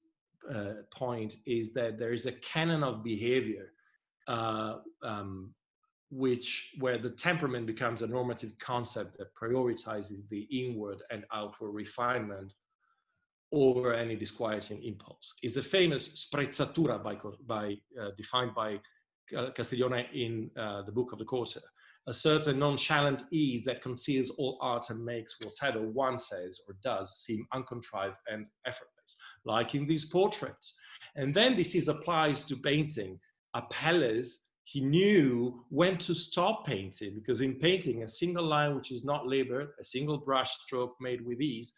point is that there is a canon of behavior where the temperament becomes a normative concept that prioritizes the inward and outward refinement over any disquieting impulse. Is the famous sprezzatura defined by Castiglione in the book of the Cultura, a certain nonchalant ease that conceals all art and makes whatever one says or does seem uncontrived and effortless, like in these portraits. And then this applies to painting. Apelles, he knew when to stop painting, because in painting, a single line which is not labored, a single brush stroke made with ease,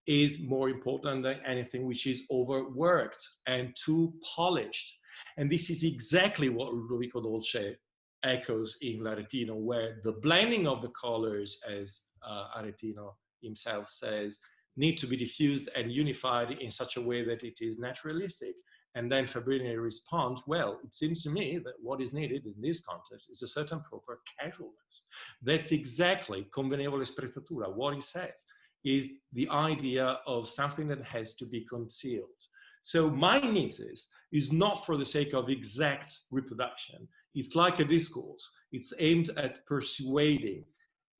is more important than anything which is overworked and too polished. And this is exactly what Ludovico Dolce echoes in L'Aretino, where the blending of the colors, as Aretino himself says, need to be diffused and unified in such a way that it is naturalistic. And then Fabrini responds, well, it seems to me that what is needed in this context is a certain proper casualness. That's exactly convenevole sprezzatura. What he says is the idea of something that has to be concealed. So my mimesis is not for the sake of exact reproduction. It's like a discourse. It's aimed at persuading.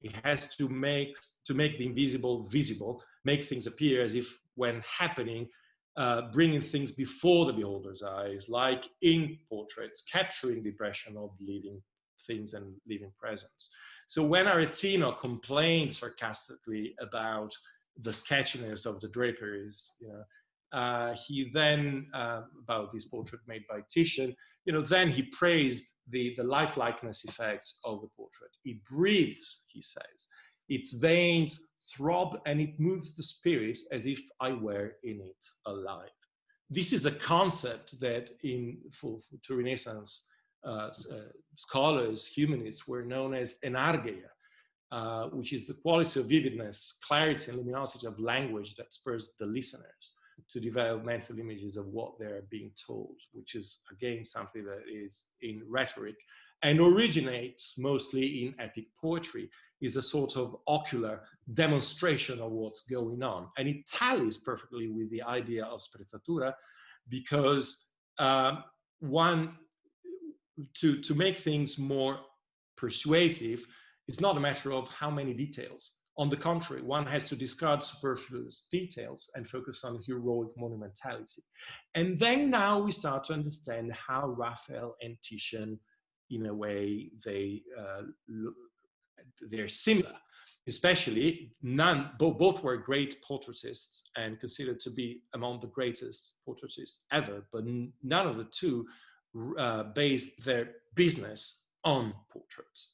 It has to make the invisible visible, make things appear as if when happening, bringing things before the beholder's eyes, like in portraits, capturing the impression of living things and living presence. So when Aretino complained sarcastically about the sketchiness of the draperies, he then, about this portrait made by Titian, then he praised the lifelikeness effect of the portrait. It breathes, he says. Its veins throb and it moves the spirit as if I were in it alive. This is a concept that to Renaissance scholars, humanists, were known as enargeia, which is the quality of vividness, clarity, and luminosity of language that spurs the listeners to develop mental images of what they're being told, which is, again, something that is in rhetoric and originates mostly in epic poetry, is a sort of ocular demonstration of what's going on. And it tallies perfectly with the idea of sprezzatura, because to make things more persuasive, it's not a matter of how many details. On the contrary, one has to discard superfluous details and focus on heroic monumentality. And then now we start to understand how Raphael and Titian, in a way, they're similar. Especially, both were great portraitists and considered to be among the greatest portraitists ever, but none of the two based their business on portraits.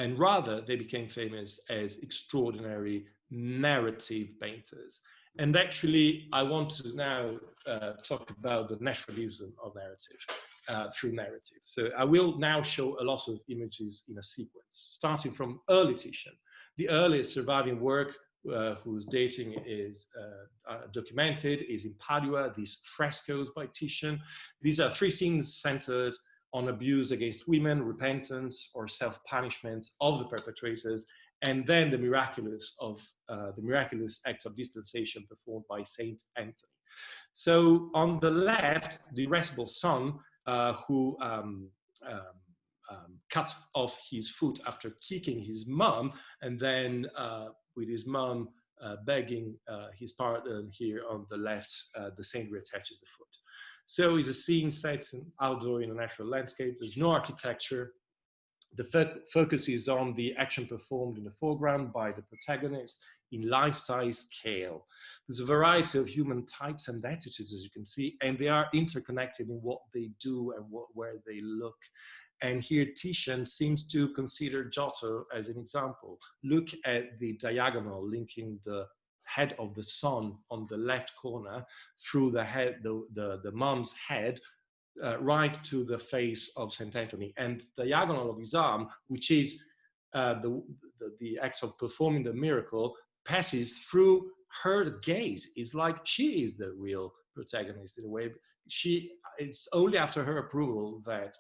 And rather, they became famous as extraordinary narrative painters. And actually, I want to now talk about the naturalism of narrative through narrative. So I will now show a lot of images in a sequence, starting from early Titian. The earliest surviving work whose dating is documented is in Padua, these frescoes by Titian. These are three scenes centered on abuse against women, repentance or self-punishment of the perpetrators, and then the miraculous act of dispensation performed by Saint Anthony. So on the left, the irascible son who cut off his foot after kicking his mom, and then with his mom begging his pardon here on the left, the saint reattaches the foot. So it's a scene set outdoor in a natural landscape. There's no architecture. The focus is on the action performed in the foreground by the protagonist in life-size scale. There's a variety of human types and attitudes, as you can see, and they are interconnected in what they do and where they look. And here Titian seems to consider Giotto as an example. Look at the diagonal linking the head of the son on the left corner through the head, the mom's head, right to the face of St. Anthony. And the diagonal of his arm, which is the act of performing the miracle, passes through her gaze. It's like she is the real protagonist in a way. It's only after her approval that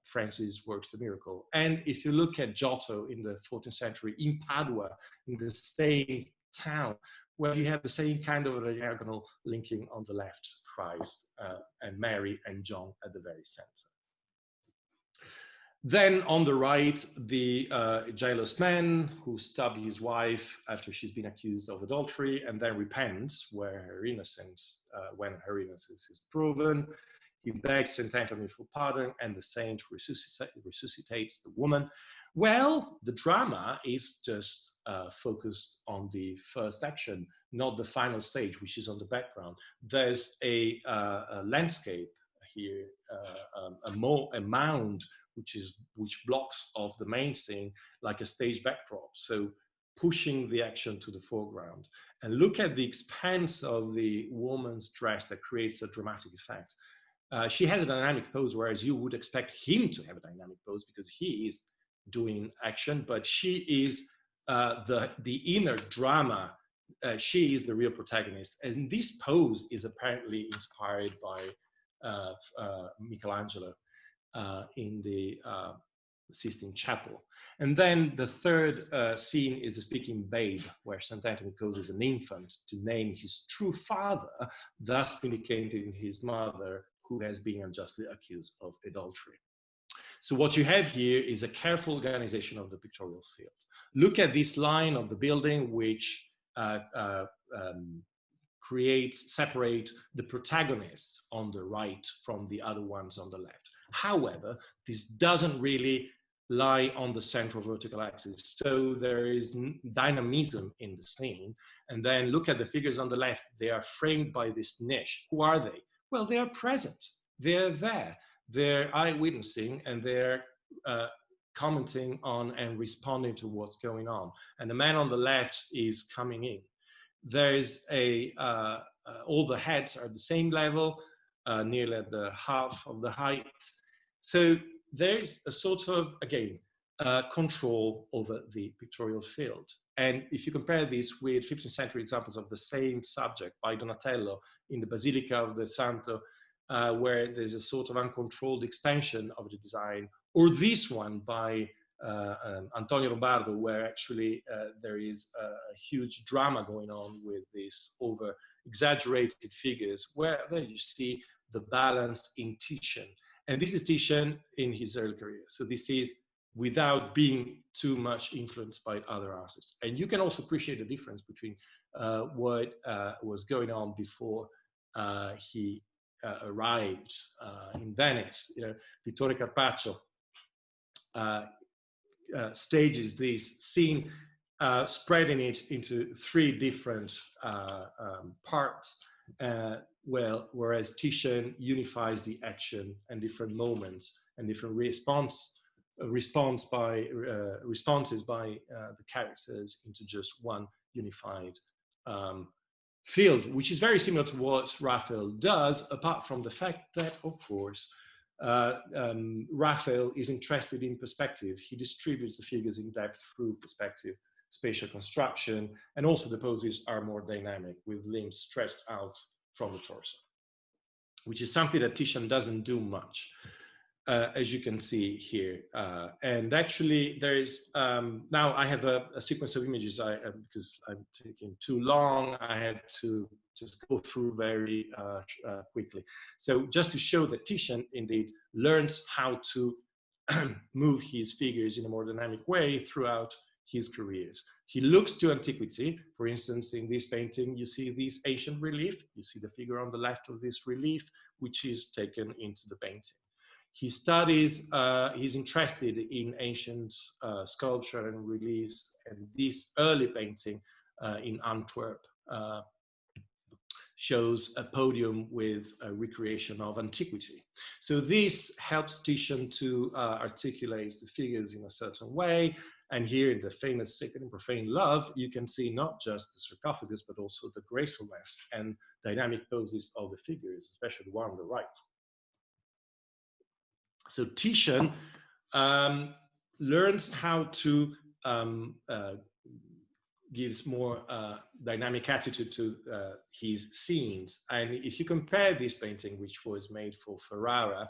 Francis works the miracle. And if you look at Giotto in the 14th century in Padua, in the same town, where you have the same kind of a diagonal linking on the left, Christ and Mary and John at the very center. Then on the right, the jealous man who stabbed his wife after she's been accused of adultery and then repents when her innocence is proven. He begs St. Anthony for pardon, and the saint resuscitates the woman. Well, the drama is just focused on the first action, not the final stage, which is on the background. There's a landscape here, a mound, which blocks off the main scene like a stage backdrop, so pushing the action to the foreground. And look at the expanse of the woman's dress that creates a dramatic effect. She has a dynamic pose, whereas you would expect him to have a dynamic pose because he is doing action, but she is the inner drama. She is the real protagonist. And this pose is apparently inspired by Michelangelo in the Sistine Chapel. And then the third scene is the speaking babe, where St. Anthony poses an infant to name his true father, thus vindicating his mother, who has been unjustly accused of adultery. So what you have here is a careful organization of the pictorial field. Look at this line of the building, which separate the protagonists on the right from the other ones on the left. However, this doesn't really lie on the central vertical axis. So there is dynamism in the scene. And then look at the figures on the left. They are framed by this niche. Who are they? Well, they are present. They're there. They're eyewitnessing, and they're commenting on and responding to what's going on. And the man on the left is coming in. There's all the heads are at the same level, nearly at the half of the height. So there's a sort of, again, control over the pictorial field. And if you compare this with 15th century examples of the same subject by Donatello in the Basilica of the Santo, where there's a sort of uncontrolled expansion of the design, or this one by Antonio Lombardo, where actually there is a huge drama going on with these over exaggerated figures, where there you see the balance in Titian. And this is Titian in his early career. So this is without being too much influenced by other artists. And you can also appreciate the difference between what was going on before he arrived in Venice. You know, Vittore Carpaccio stages this scene, spreading it into three different parts, whereas Titian unifies the action and different moments and different responses by the characters into just one unified field, which is very similar to what Raphael does, apart from the fact that, of course, Raphael is interested in perspective. He distributes the figures in depth through perspective, spatial construction, and also the poses are more dynamic, with limbs stretched out from the torso, which is something that Titian doesn't do much, as you can see here. And actually, there is, now I have a sequence of images, because I'm taking too long, I had to just go through very quickly. So just to show that Titian indeed learns how to move his figures in a more dynamic way throughout his careers. He looks to antiquity. For instance, in this painting, you see this ancient relief. You see the figure on the left of this relief, which is taken into the painting. He studies, he's interested in ancient sculpture and reliefs, and this early painting in Antwerp shows a podium with a recreation of antiquity. So this helps Titian to articulate the figures in a certain way. And here in the famous Sacred and Profane Love, you can see not just the sarcophagus, but also the gracefulness and dynamic poses of the figures, especially the one on the right. So Titian learns how to gives more dynamic attitude to his scenes. And if you compare this painting, which was made for Ferrara,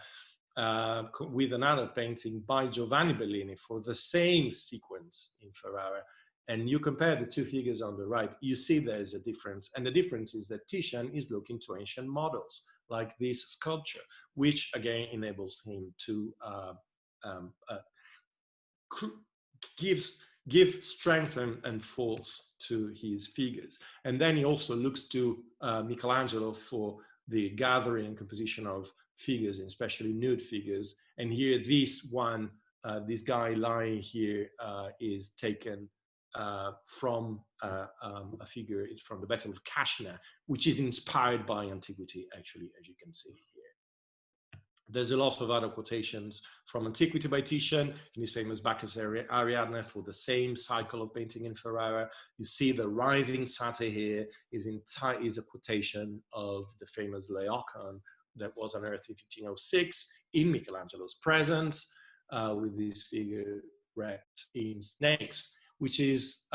with another painting by Giovanni Bellini for the same sequence in Ferrara, and you compare the two figures on the right, you see there's a difference. And the difference is that Titian is looking to ancient models, like this sculpture, which again enables him to give strength and force to his figures. And then he also looks to Michelangelo for the gathering and composition of figures, and especially nude figures. And here, this one, this guy lying here is taken from a figure from the Battle of Kashna, which is inspired by antiquity, actually, as you can see here. There's a lot of other quotations from antiquity by Titian in his famous Bacchus Ariadne for the same cycle of painting in Ferrara. You see the writhing satyr here is a quotation of the famous Laocoon that was unearthed in 1506 in Michelangelo's presence, with this figure wrapped in snakes, which is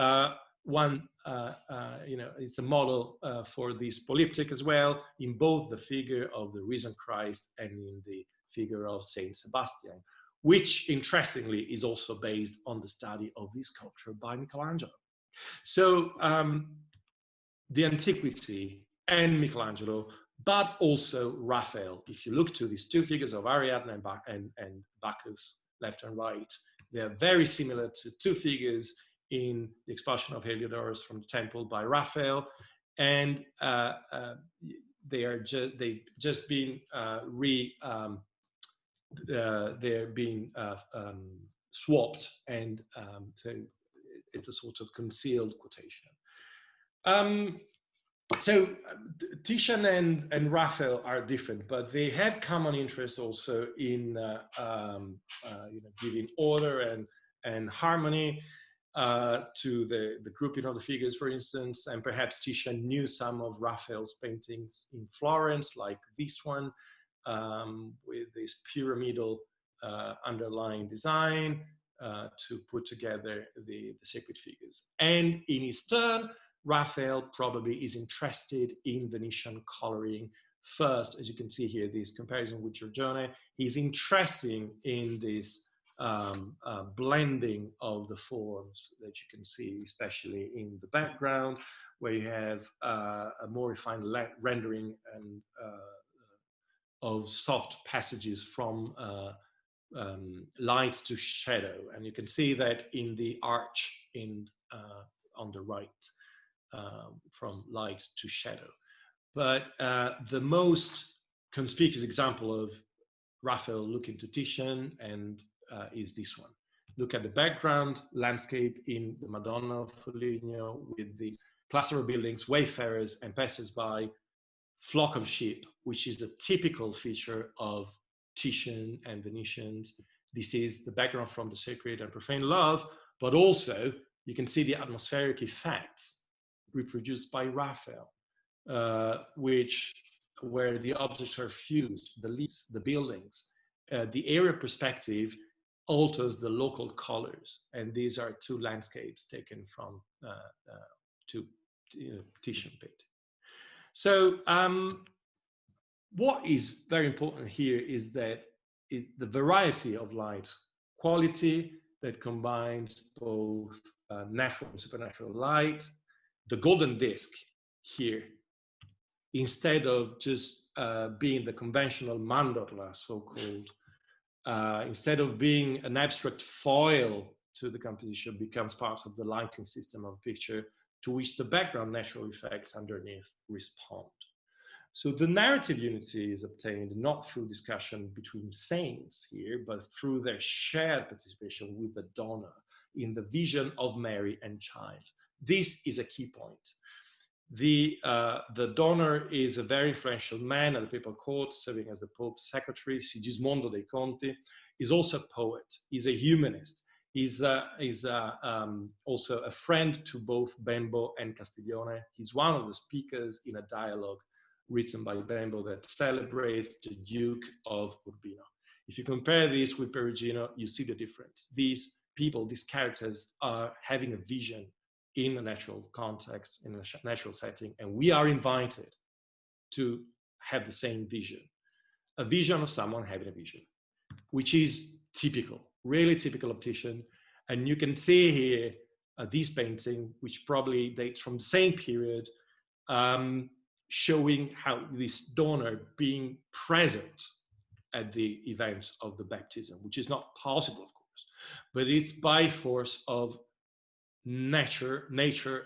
it's a model for this polyptych as well, in both the figure of the risen Christ and in the figure of Saint Sebastian, which interestingly is also based on the study of this sculpture by Michelangelo. So the antiquity and Michelangelo, but also Raphael. If you look to these two figures of Ariadne and Bacchus, left and right, they are very similar to two figures in the expulsion of Heliodorus from the temple by Raphael, and they're just being swapped, and so it's a sort of concealed quotation. So Titian and Raphael are different, but they have common interest also in giving order and harmony to the grouping of the figures, for instance. And perhaps Titian knew some of Raphael's paintings in Florence, like this one, with this pyramidal underlying design to put together the sacred figures. And in his turn, Raphael probably is interested in Venetian coloring first. As you can see here, this comparison with Giorgione, he's interested in this blending of the forms that you can see, especially in the background, where you have a more refined rendering and of soft passages from light to shadow. And you can see that in the arch on the right, from light to shadow. But the most conspicuous example of Raphael looking to Titian is this one. Look at the background landscape in the Madonna of Foligno with these cluster of buildings, wayfarers and passers-by, flock of sheep, which is a typical feature of Titian and Venetians. This is the background from the Sacred and Profane Love, but also you can see the atmospheric effects reproduced by Raphael, where the objects are fused, the leaves, the buildings. The area perspective alters the local colors, and these are two landscapes taken from Titian painting. So what is very important here is that the variety of light quality that combines both natural and supernatural light. The golden disc here, instead of just being the conventional mandorla, so-called, instead of being an abstract foil to the composition, becomes part of the lighting system of the picture, to which the background natural effects underneath respond. So the narrative unity is obtained not through discussion between saints here, but through their shared participation with the donor in the vision of Mary and child. This is a key point. The donor is a very influential man at the papal court, serving as the Pope's secretary. Sigismondo dei Conti is also a poet. He's a humanist. He's also a friend to both Bembo and Castiglione. He's one of the speakers in a dialogue written by Bembo that celebrates the Duke of Urbino. If you compare this with Perugino, you see the difference. These people, these characters, are having a vision in a natural context, in a natural setting, and we are invited to have the same vision, a vision of someone having a vision, which is typical, really typical of Titian. And you can see here this painting, which probably dates from the same period, showing how this donor being present at the event of the baptism, which is not possible, of course, but it's by force of nature,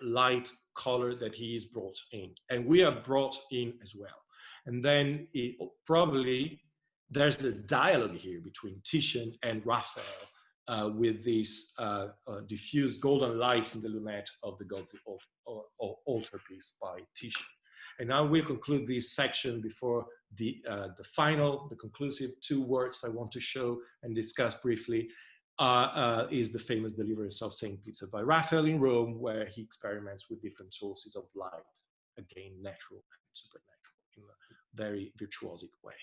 light, color that he is brought in. And we are brought in as well. And then probably there's a dialogue here between Titian and Raphael with this diffuse golden light in the lunette of the God's altarpiece by Titian. And now we'll conclude this section before the conclusive two works I want to show and discuss briefly is the famous Deliverance of St. Peter by Raphael in Rome, where he experiments with different sources of light, again, natural and supernatural, in a very virtuosic way.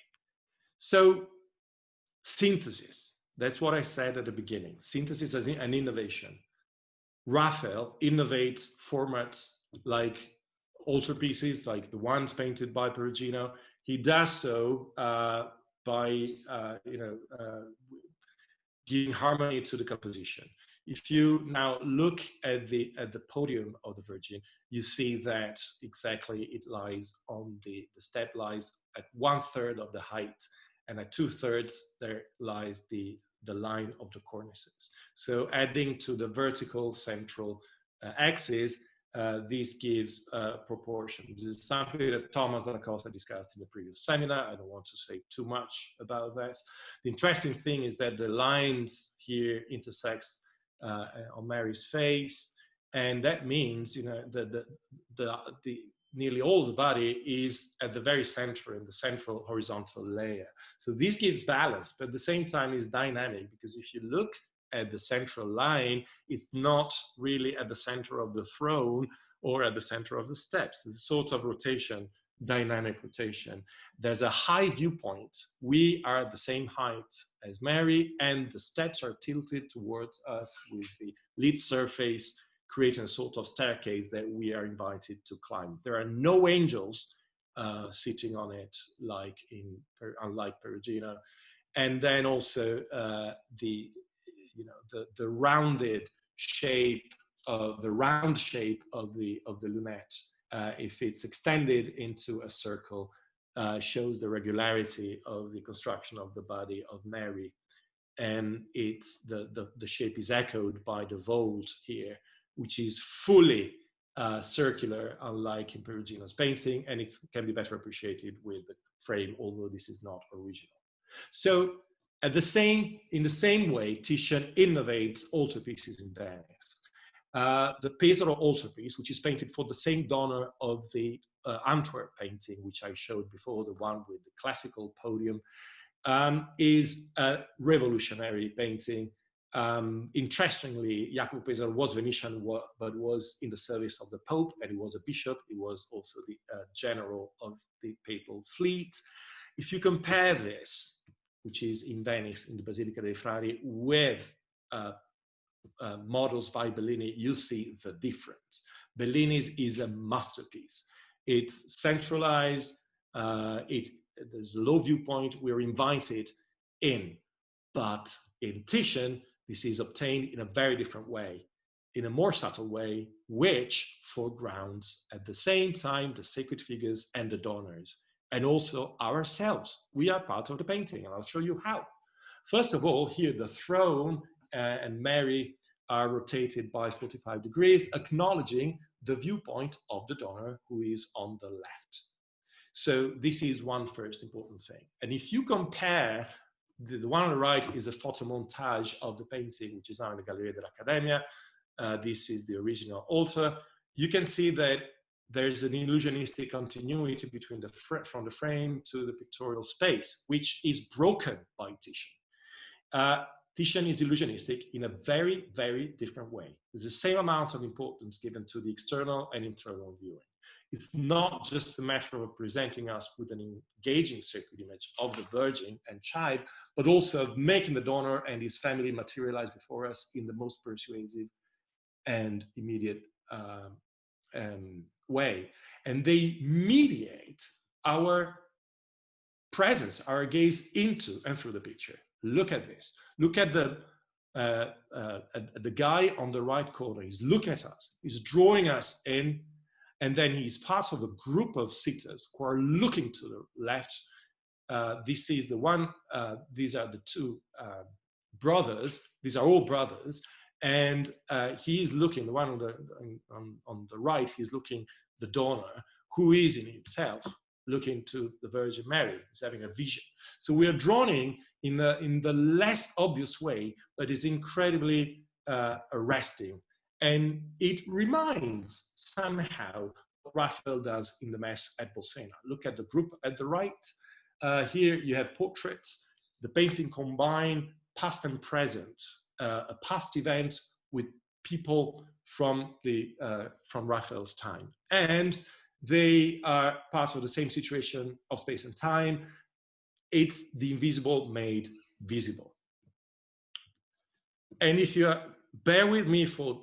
So, synthesis, that's what I said at the beginning. Synthesis as an innovation. Raphael innovates formats like altarpieces, like the ones painted by Perugino. He does so by giving harmony to the composition. If you now look at the podium of the Virgin, you see that exactly it lies on the step lies at 1/3 of the height, and at 2/3 there lies the line of the cornices. So adding to the vertical central axis, this gives proportion. This is something that Thomas da Costa discussed in the previous seminar. I don't want to say too much about that. The interesting thing is that the lines here intersect on Mary's face, and that means, you know, the nearly all the body is at the very center in the central horizontal layer. So this gives balance, but at the same time is dynamic, because if you look at the central line, it's not really at the center of the throne or at the center of the steps. It's a sort of rotation, dynamic rotation. There's a high viewpoint. We are at the same height as Mary, and the steps are tilted towards us with the lit surface, creating a sort of staircase that we are invited to climb. There are no angels sitting on it, unlike Perugino. And then also the rounded shape, the round shape of the lunette, if it's extended into a circle, shows the regularity of the construction of the body of Mary. And it's the shape is echoed by the vault here, which is fully circular, unlike in Perugino's painting, and it can be better appreciated with the frame, although this is not original. So in the same way, Titian innovates altarpieces in Venice. The Pesaro altarpiece, which is painted for the same donor of the Antwerp painting, which I showed before, the one with the classical podium, is a revolutionary painting. Interestingly, Jacopo Pesaro was Venetian, but was in the service of the Pope, and he was a bishop. He was also the general of the papal fleet. If you compare this, which is in Venice, in the Basilica dei Frari, with models by Bellini, you see the difference. Bellini's is a masterpiece. It's centralized, there's a low viewpoint, we're invited in. But in Titian, this is obtained in a very different way, in a more subtle way, which foregrounds at the same time the sacred figures and the donors, and also ourselves. We are part of the painting, and I'll show you how. First of all, here the throne and Mary are rotated by 45 degrees, acknowledging the viewpoint of the donor, who is on the left. So this is one first important thing. And if you compare, the one on the right is a photomontage of the painting, which is now in the Galleria dell'Accademia. This is the original altar. You can see that there's an illusionistic continuity between from the frame to the pictorial space, which is broken by Titian. Titian is illusionistic in a very, very different way. There's the same amount of importance given to the external and internal viewing. It's not just a matter of presenting us with an engaging sacred image of the Virgin and Child, but also of making the donor and his family materialize before us in the most persuasive and immediate way. And they mediate our presence, our gaze into and through the picture. Look at this. Look at the the guy on the right corner. He's looking at us, he's drawing us in, and then he's part of a group of sitters who are looking to the left. This is the one, these are the two brothers, these are all brothers, and he is looking, the one on the right, he's looking the donor, who is in himself looking to the Virgin Mary, is having a vision. So we are drawn in the less obvious way, but is incredibly arresting. And it reminds somehow what Raphael does in the Mass at Bolsena. Look at the group at the right. Here you have portraits. The painting combine past and present, a past event with people from Raphael's time, and they are part of the same situation of space and time. It's the invisible made visible. And if you bear with me for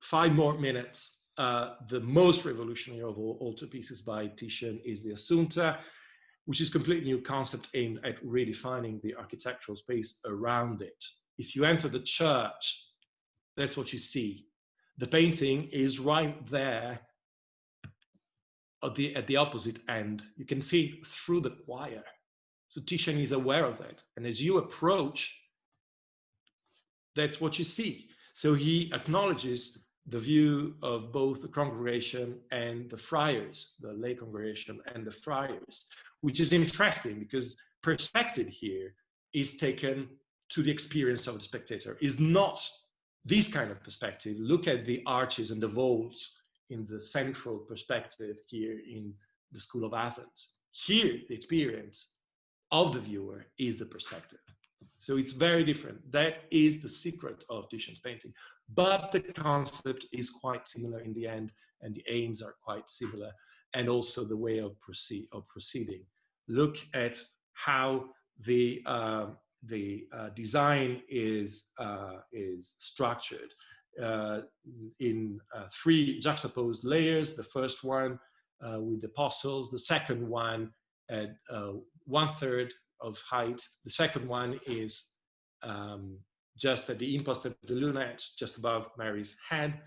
5 more minutes, the most revolutionary of all altarpieces by Titian is the Assunta, which is a completely new concept aimed at redefining the architectural space around it. If you enter the church, that's what you see. The painting is right there at the opposite end. You can see it through the choir. So Titian is aware of that. And as you approach, that's what you see. So he acknowledges the view of both the congregation and the friars, the lay congregation and the friars, which is interesting because perspective here is taken to the experience of the spectator, is not this kind of perspective. Look at the arches and the vaults in the central perspective here in the School of Athens. Here, the experience of the viewer is the perspective. So it's very different. That is the secret of Titian's painting. But the concept is quite similar in the end, and the aims are quite similar, and also the way of proceeding. Look at how the design is structured in 3 juxtaposed layers. The first one with the apostles, the second one at 1/3 of height. The second one is just at the impost of the lunette, just above Mary's head.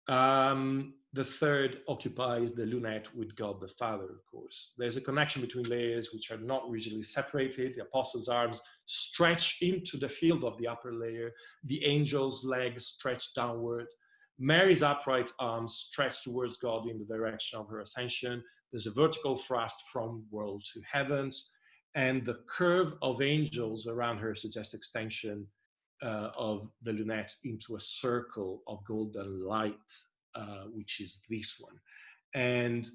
The third occupies the lunette with God the Father, of course. There's a connection between layers which are not rigidly separated. The apostles' arms stretch into the field of the upper layer. The angel's legs stretch downward. Mary's upright arms stretch towards God in the direction of her ascension. There's a vertical thrust from world to heavens. And the curve of angels around her suggests extension of the lunette into a circle of golden light, which is this one. And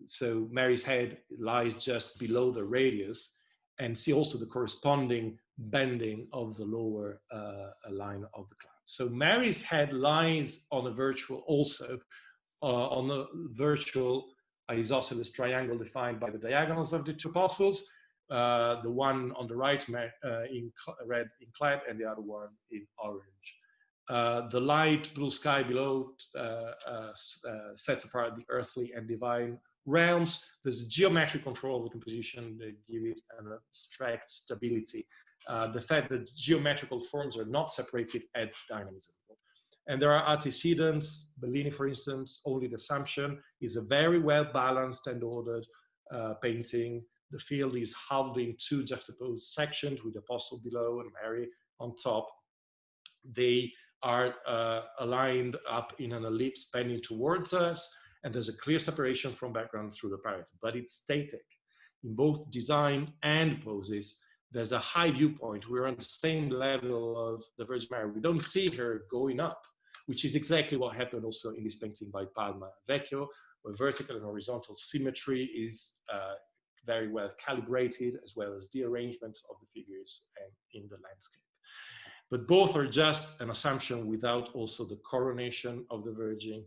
so Mary's head lies just below the radius, and see also the corresponding bending of the lower line of the cloud. So Mary's head lies on a virtual, also on a virtual isosceles triangle defined by the diagonals of the 2 apostles. The one on the right in red in clad, and the other one in orange. The light blue sky below sets apart the earthly and divine realms. There's a geometric control of the composition that give it an abstract stability. The fact that geometrical forms are not separated adds dynamism. And there are antecedents. Bellini, for instance, only the Assumption is a very well balanced and ordered painting. The field is halved in 2 juxtaposed sections with the Apostle below and Mary on top. They are aligned up in an ellipse bending towards us, and there's a clear separation from background through the paragon, but it's static. In both design and poses, there's a high viewpoint. We're on the same level of the Virgin Mary. We don't see her going up, which is exactly what happened also in this painting by Palma Vecchio, where vertical and horizontal symmetry is very well calibrated, as well as the arrangement of the figures and in the landscape. But both are just an Assumption without also the coronation of the Virgin,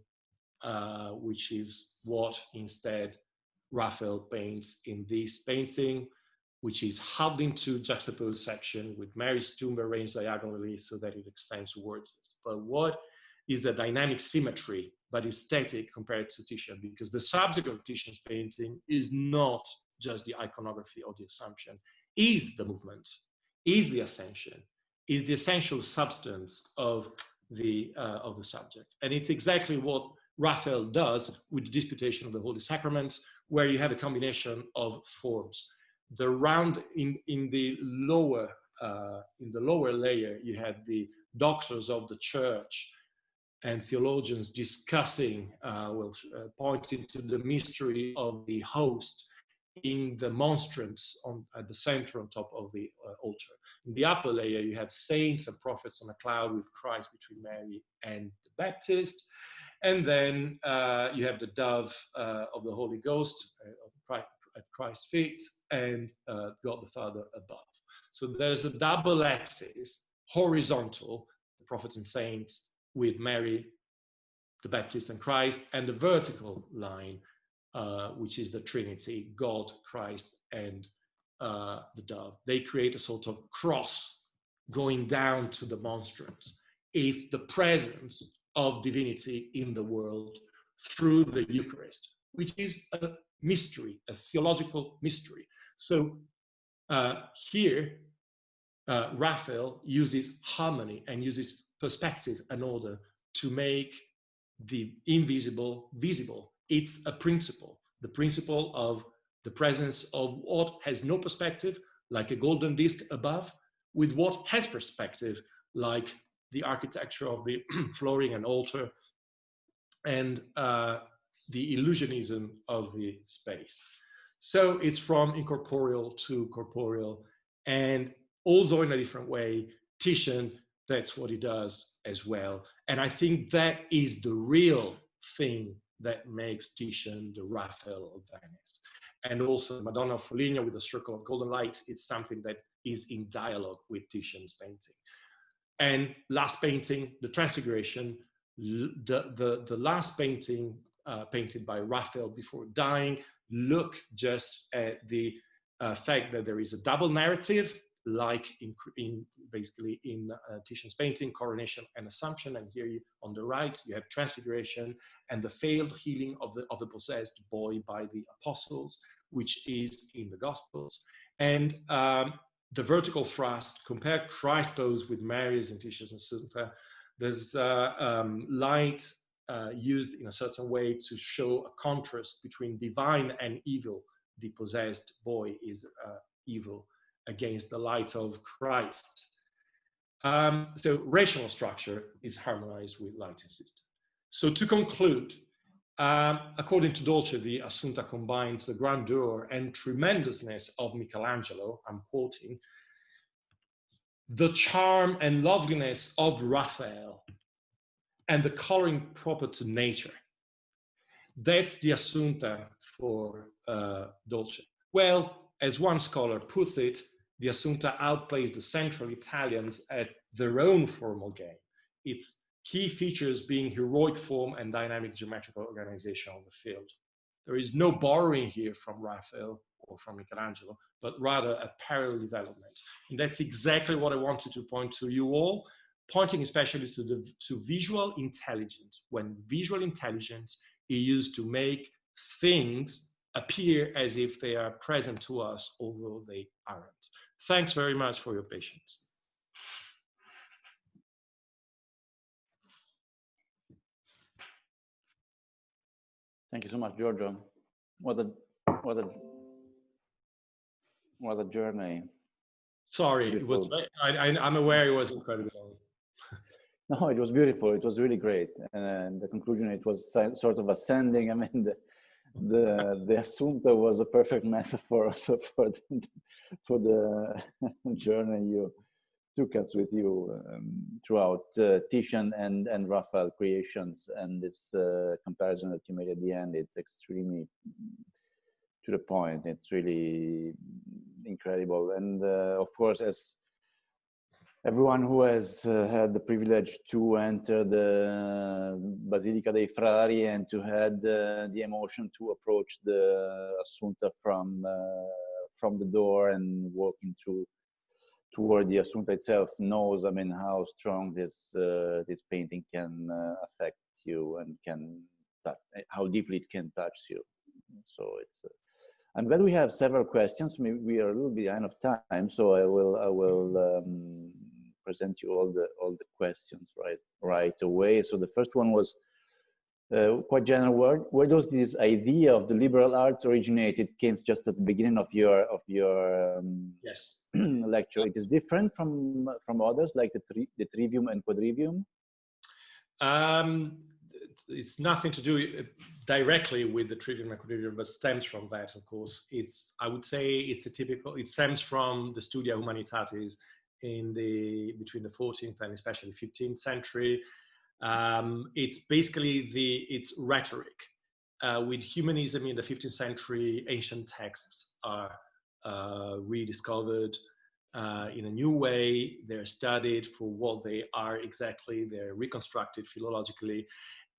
which is what instead Raphael paints in this painting, which is halved into juxtaposed section with Mary's tomb arranged diagonally so that it extends towards us. But what is the dynamic symmetry, but is static compared to Titian? Because the subject of Titian's painting is not just the iconography of the Assumption, is the movement, is the ascension, is the essential substance of the subject. And it's exactly what Raphael does with the Disputation of the Holy Sacraments, where you have a combination of forms. The round in the lower layer, you had the doctors of the church and theologians discussing, pointing to the mystery of the host in the monstrance at the center on top of the altar. In the upper layer, you have saints and prophets on a cloud with Christ between Mary and the Baptist. And then you have the dove of the Holy Ghost at Christ's feet, and God the Father above. So there's a double axis, horizontal, the prophets and saints, with Mary, the Baptist, and Christ, and the vertical line, which is the Trinity, God, Christ, and the dove. They create a sort of cross going down to the monstrance. It's the presence of divinity in the world through the Eucharist, which is a mystery, a theological mystery. So here, Raphael uses harmony and uses perspective and order to make the invisible visible. It's a principle, the principle of the presence of what has no perspective, like a golden disc above, with what has perspective, like the architecture of the flooring and altar, and the illusionism of the space. So it's from incorporeal to corporeal, and although in a different way, Titian, that's what he does as well. And I think that is the real thing that makes Titian the Raphael of Venice. And also Madonna of Foligno with a circle of golden light is something that is in dialogue with Titian's painting. And last painting, the Transfiguration, the last painting painted by Raphael before dying, look just at the fact that there is a double narrative, like basically in Titian's painting, Coronation and Assumption. And here on the right, you have Transfiguration and the failed healing of the possessed boy by the apostles, which is in the Gospels. And the vertical thrust, compare Christ pose with Mary's in Titian's Assunta. There's light used in a certain way to show a contrast between divine and evil. The possessed boy is evil against the light of Christ. So rational structure is harmonized with lighting system. So to conclude, according to Dolce, the Assunta combines the grandeur and tremendousness of Michelangelo, I'm quoting, the charm and loveliness of Raphael, and the coloring proper to nature. That's the Assunta for Dolce. Well, as one scholar puts it, the Assunta outplays the Central Italians at their own formal game, its key features being heroic form and dynamic geometrical organization of the field. There is no borrowing here from Raphael or from Michelangelo, but rather a parallel development. And that's exactly what I wanted to point to you all, pointing especially to visual intelligence, when visual intelligence is used to make things appear as if they are present to us, although they aren't. Thanks very much for your patience. Thank you so much, Giorgio. What a journey. Sorry, it was, I'm aware it was incredible. No, it was beautiful. It was really great. And the conclusion, it was sort of ascending. I mean, the Assunta was a perfect metaphor also for the journey you took us with you throughout Titian and Raphael creations, and this comparison that you made at the end, it's extremely to the point. It's really incredible. And of course, as everyone who has had the privilege to enter the Basilica dei Frari and to had the emotion to approach the Assunta from the door and walking toward the Assunta itself knows, I mean, how strong this painting can affect you and can how deeply it can touch you. So it's. I'm glad we have several questions. Maybe we are a little behind of time, so I will present you all the questions right away. So the first one was quite general. Where does this idea of the liberal arts originate? It came just at the beginning of your yes. lecture. It is different from others like the trivium and quadrivium. It's nothing to do directly with the trivium and quadrivium, but stems from that, of course. I would say it's it stems from the Studia Humanitatis between the 14th and especially 15th century. It's basically it's rhetoric. With humanism in the 15th century, ancient texts are rediscovered in a new way. They're studied for what they are exactly. They're reconstructed philologically.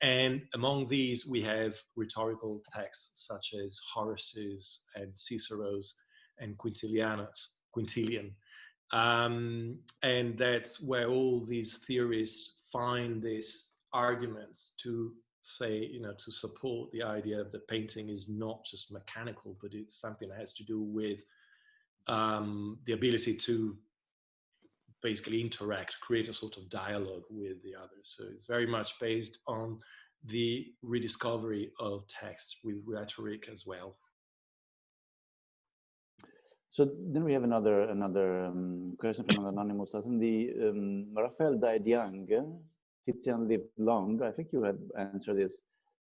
And among these, we have rhetorical texts such as Horace's and Cicero's and Quintilian. And that's where all these theorists find these arguments to say, to support the idea that painting is not just mechanical, but it's something that has to do with the ability to basically interact, create a sort of dialogue with the others. So it's very much based on the rediscovery of text with rhetoric as well. So then we have another question from an anonymous. I think Raphael died young. Titian lived long. I think you have answered this.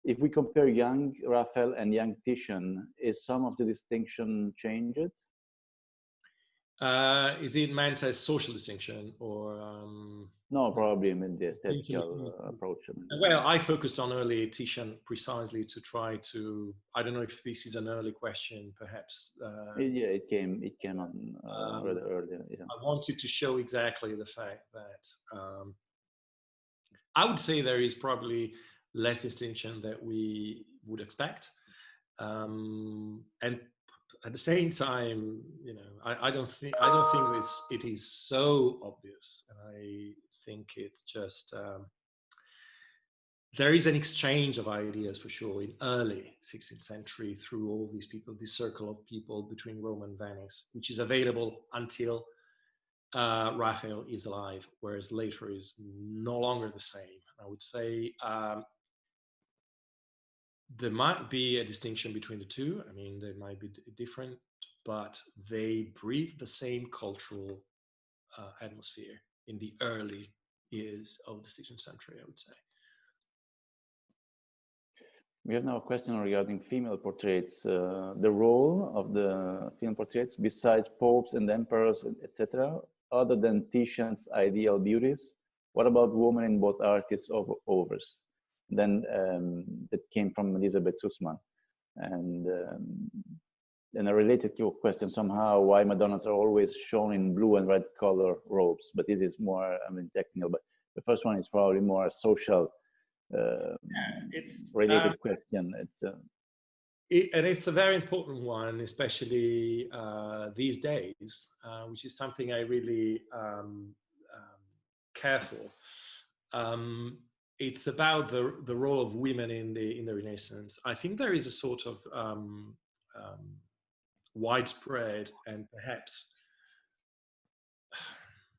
If we compare young Raphael and young Titian, is some of the distinction changed? Is it meant as social distinction or? No, probably I mean the aesthetical approach. Well, I focused on early Titian precisely to try to. I don't know if this is an early question, perhaps. Yeah, it came on rather earlier. Yeah. I wanted to show exactly the fact that I would say there is probably less distinction that we would expect, and at the same time, I don't think it is so obvious, and I think it's just there is an exchange of ideas for sure in early 16th century through all these people, this circle of people between Rome and Venice, which is available until Raphael is alive, whereas later is no longer the same. I would say there might be a distinction between the two. I mean, they might be different, but they breathe the same cultural atmosphere in the early years of the 16th century, I would say. We have now a question regarding female portraits. The role of the female portraits, besides popes and emperors, etc., other than Titian's ideal beauties, what about women in both artists of overs? Then that came from Elizabeth Sussman. And a related question somehow, why Madonnas are always shown in blue and red color robes, but it is more, technical. But the first one is probably more a social related question. And it's a very important one, especially these days, which is something I really care for. It's about the role of women in the Renaissance. I think there is a sort of widespread and perhaps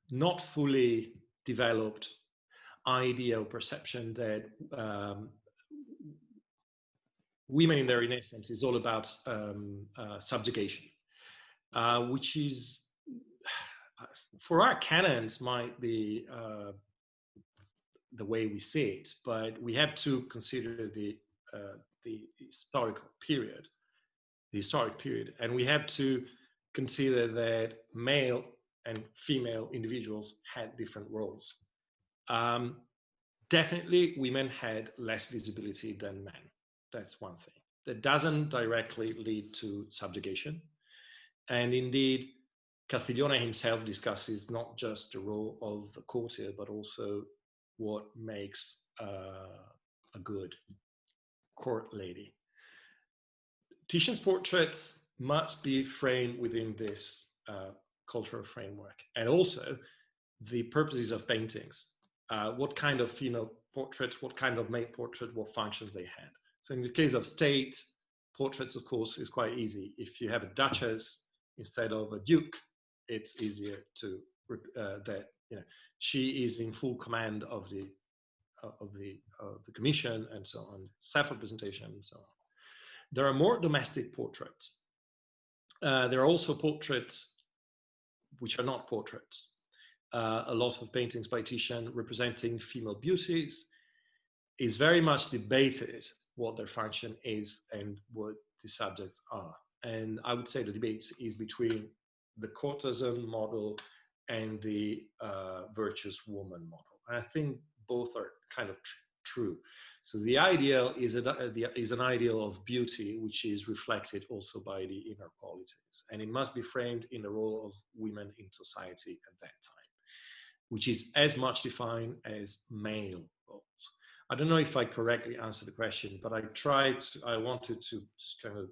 not fully developed idea or perception that women in the Renaissance is all about subjugation, which is, for our canons, might be the way we see it, but we have to consider the historic period, and we have to consider that male and female individuals had different roles. Definitely, women had less visibility than men. That's one thing. That doesn't directly lead to subjugation. And indeed, Castiglione himself discusses not just the role of the courtier, but also what makes a good court lady. Titian's portraits must be framed within this cultural framework, and also the purposes of paintings. What kind of female portraits, what kind of male portrait, what functions they had. So in the case of state portraits, of course, is quite easy. If you have a duchess instead of a duke, it's easier to that she is in full command of the commission and so on, self-representation and so on. There are more domestic portraits. There are also portraits which are not portraits. A lot of paintings by Titian representing female beauties. Is very much debated what their function is and what the subjects are. And I would say the debate is between the courtesan model and the virtuous woman model. And I think both are kind of true. So the ideal is an ideal of beauty, which is reflected also by the inner qualities. And it must be framed in the role of women in society at that time, which is as much defined as male roles. I don't know if I correctly answered the question, but I wanted to just kind of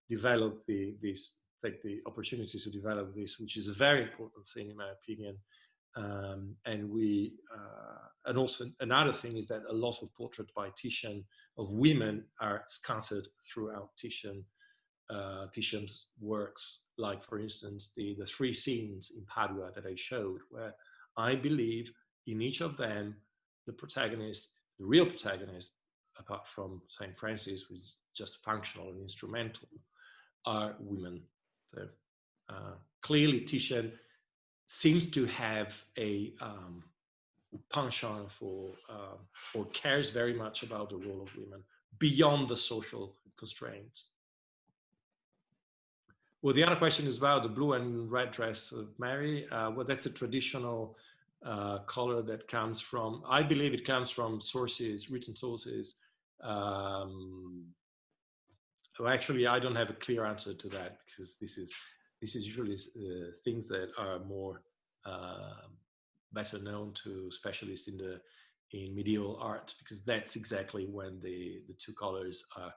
develop take the opportunity to develop this, which is a very important thing in my opinion. And also another thing is that a lot of portraits by Titian of women are scattered throughout Titian's works, like for instance, the 3 scenes in Padua that I showed, where I believe in each of them, the real protagonist, apart from St. Francis, which is just functional and instrumental, are women. So clearly Titian seems to have a penchant for, or cares very much about the role of women beyond the social constraints. Well, the other question is about the blue and red dress of Mary. Well, that's a traditional color that comes from, I believe it comes from written sources. Well, actually, I don't have a clear answer to that, because this is usually things that are more better known to specialists in medieval art, because that's exactly when the 2 colors are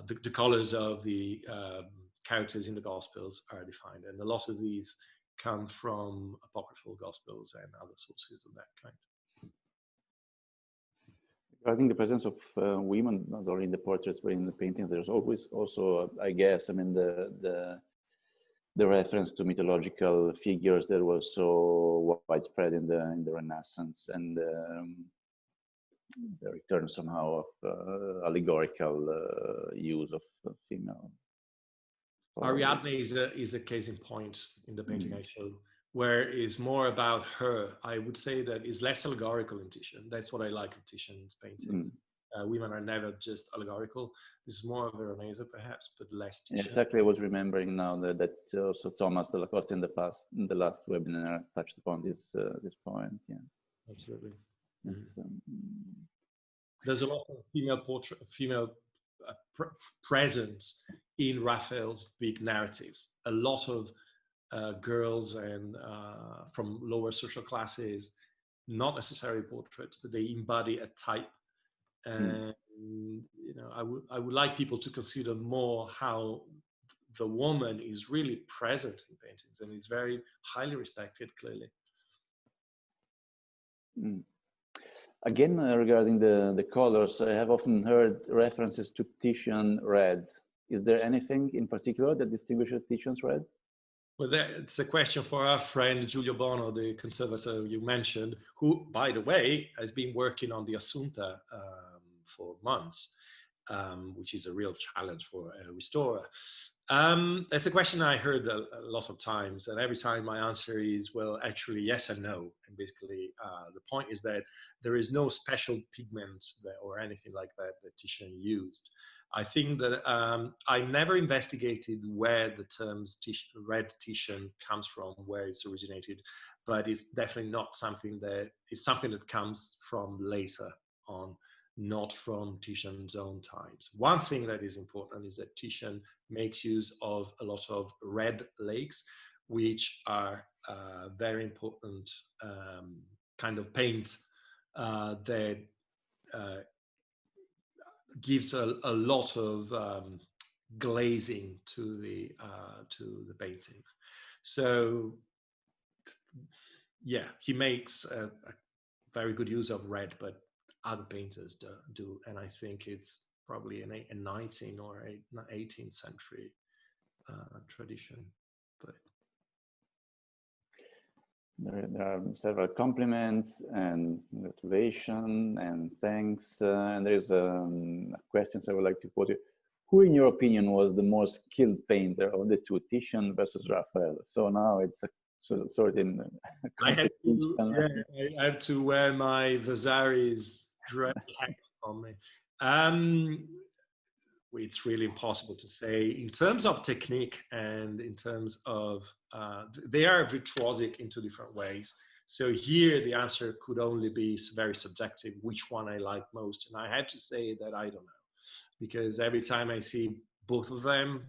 the colors of the characters in the Gospels are defined, and a lot of these come from apocryphal Gospels and other sources of that kind. I think the presence of women, not only in the portraits but in the painting, there's always also, I guess, I mean, the reference to mythological figures that was so widespread in the Renaissance, and the return somehow of allegorical use of female. Ariadne is a case in point in the painting I showed, where it's more about her. I would say that is less allegorical in Titian. That's what I like of Titian's paintings. Women are never just allegorical. This is more of Veronese, perhaps, but less Titian. Exactly, I was remembering now that also Thomas de la Costa in the last webinar touched upon this point. Yeah, absolutely. There's a lot of female presence in Raphael's big narratives. A lot of girls and from lower social classes, not necessarily portraits, but they embody a type. And I would like people to consider more how the woman is really present in paintings and is very highly respected, clearly. Again, regarding the colors, I have often heard references to Titian red. Is there anything in particular that distinguishes Titian's red? Well, that's a question for our friend Giulio Bono, the conservator you mentioned, who, by the way, has been working on the Assunta for months, which is a real challenge for a restorer. That's a question I heard a lot of times, and every time my answer is, well, actually, yes and no. And basically, the point is that there is no special pigment or anything like that that Titian used. I think that I never investigated where the terms red Titian comes from, where it's originated, but it's definitely not something it's something that comes from later on, not from Titian's own times. One thing that is important is that Titian makes use of a lot of red lakes, which are very important kind of paint that gives a lot of glazing to the paintings. So yeah, he makes a very good use of red, but other painters do, and I think it's probably a 19th or 18th century tradition. But There are several compliments and congratulations and thanks. And there's questions I would like to put. Who, in your opinion, was the more skilled painter of the two, Titian versus Raphael? So now it's a sort in competition. I have to wear my Vasari's cap on me. It's really impossible to say. In terms of technique and in terms of, they are virtuosic in two different ways. So here the answer could only be very subjective, which one I like most. And I had to say that I don't know, because every time I see both of them,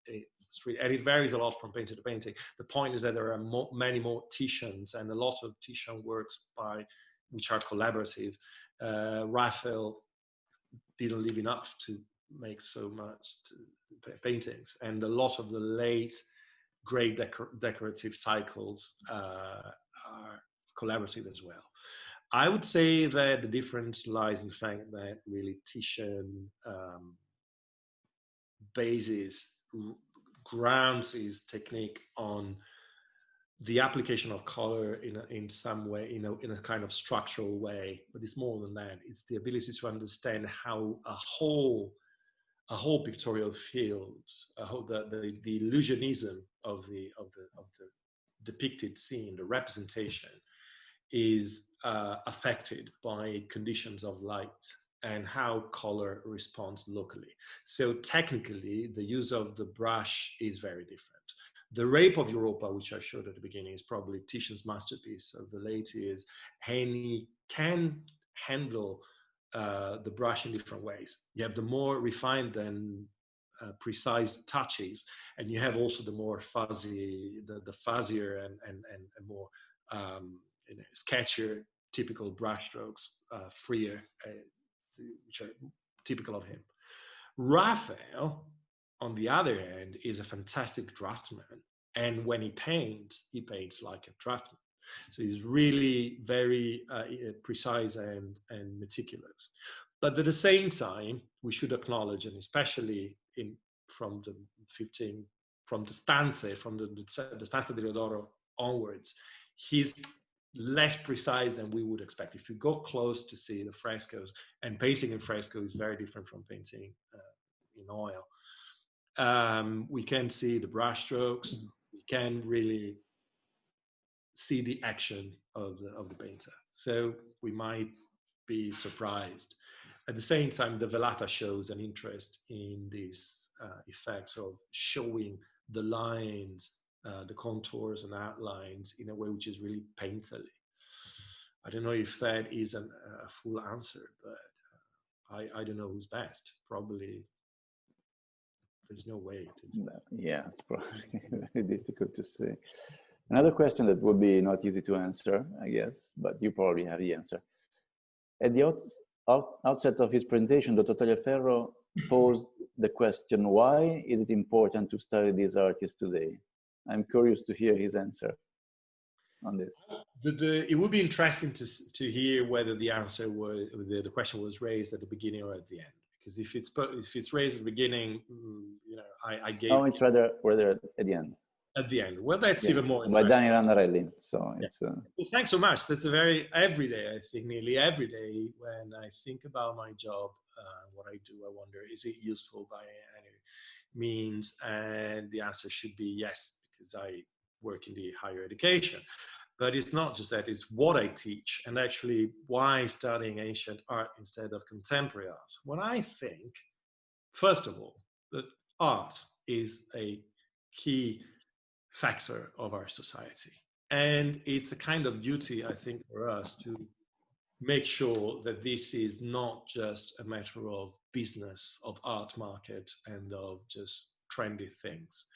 and it varies a lot from painting to painting. The point is that there are many more Titians and a lot of Titian works which are collaborative. Raphael didn't live enough to make so much paintings, and a lot of the late great decorative cycles are collaborative as well. I would say that the difference lies in the fact that really Titian grounds his technique on the application of color in some way, in a kind of structural way, but it's more than that. It's the ability to understand how a whole pictorial field, the illusionism of the depicted scene, the representation, is affected by conditions of light and how color responds locally. So technically, the use of the brush is very different. The Rape of Europa, which I showed at the beginning, is probably Titian's masterpiece of the late years, and he can handle the brush in different ways. You have the more refined and precise touches, and you have also the more fuzzy, the fuzzier and more sketchier, typical brush strokes, freer, which are typical of him. Raphael, on the other hand, is a fantastic draftsman, and when he paints like a draftsman. So he's really very precise and meticulous. But at the same time, we should acknowledge, and especially from the stanze di Teodoro onwards, he's less precise than we would expect. If you go close to see the frescoes, and painting in fresco is very different from painting in oil. We can see the brush strokes. We can really see the action of the painter. So we might be surprised. At the same time, the velata shows an interest in this effect of showing the lines, the contours and outlines in a way which is really painterly. I don't know if that is a full answer, but I don't know who's best. Probably there's no way. Yeah, it's probably very difficult to say. Another question that would be not easy to answer, I guess, but you probably have the answer. At the outset of his presentation, Dr. Tagliaferro posed the question, why is it important to study these artists today? I'm curious to hear his answer on this. It would be interesting to hear whether the answer was, the question was raised at the beginning or at the end. Because if it's raised at the beginning, I gave. Oh, it's rather at the end. At the end. Well, that's even more interesting. By Daniel Andarelli. So it's. Well, thanks so much. That's nearly every day when I think about my job, what I do, I wonder, is it useful by any means? And the answer should be yes, because I work in the higher education. But it's not just that, it's what I teach, and actually why studying ancient art instead of contemporary art. When I think, first of all, that art is a key factor of our society. And it's a kind of duty, I think, for us to make sure that this is not just a matter of business, of art market, and of just trendy things.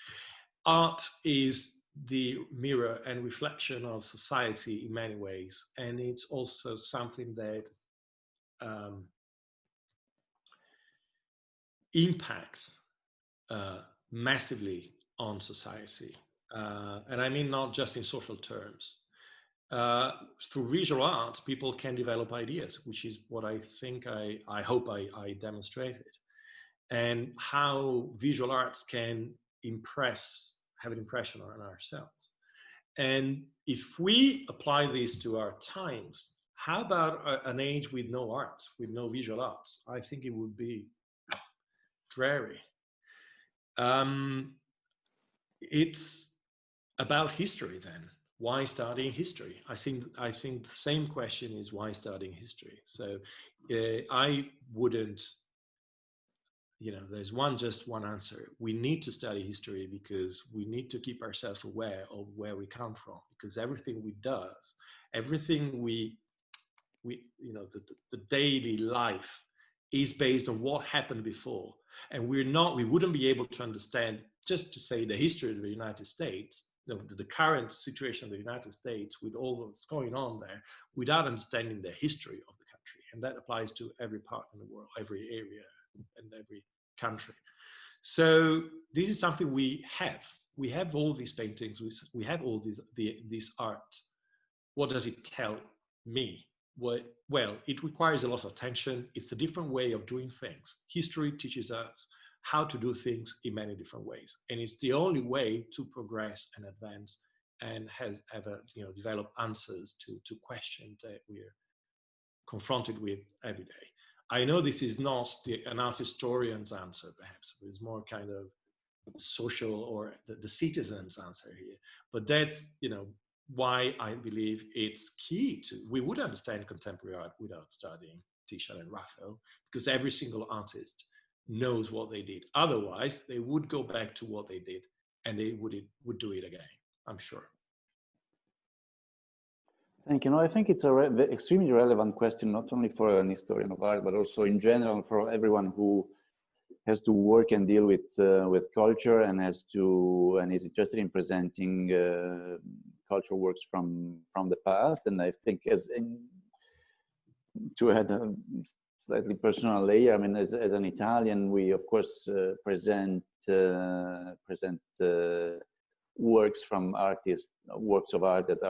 Art is the mirror and reflection of society in many ways, and it's also something that impacts massively on society. And I mean not just in social terms. Through visual arts, people can develop ideas, which is what I think I hope I demonstrated. And how visual arts can have an impression on ourselves. And if we apply this to our times, how about an age with no art, with no visual arts? I think it would be dreary. It's about history then. Why studying history? I think the same question is why studying history. So I wouldn't, there's just one answer. We need to study history because we need to keep ourselves aware of where we come from, because everything we do, everything we the daily life is based on what happened before. And we wouldn't be able to understand, just to say, the history of the United States, the current situation of the United States with all that's going on there, without understanding the history of the country. And that applies to every part in the world, every area and every country. So this is something we have. We have all these paintings, we have all this art. What does it tell me? Well, it requires a lot of attention. It's a different way of doing things. History teaches us how to do things in many different ways. And it's the only way to progress and advance and develop answers to questions that we're confronted with every day. I know this is not an art historian's answer, perhaps. It's more kind of social or the citizen's answer here. But that's, why I believe it's key we would understand contemporary art without studying Titian and Raphael, because every single artist knows what they did. Otherwise, they would go back to what they did and they would do it again, I'm sure. Thank you. I think it's an extremely relevant question, not only for an historian of art, but also in general for everyone who has to work and deal with culture and is interested in presenting cultural works from the past. And I think, to add a slightly personal layer, I mean, as an Italian, we of course present works from artists, works of art that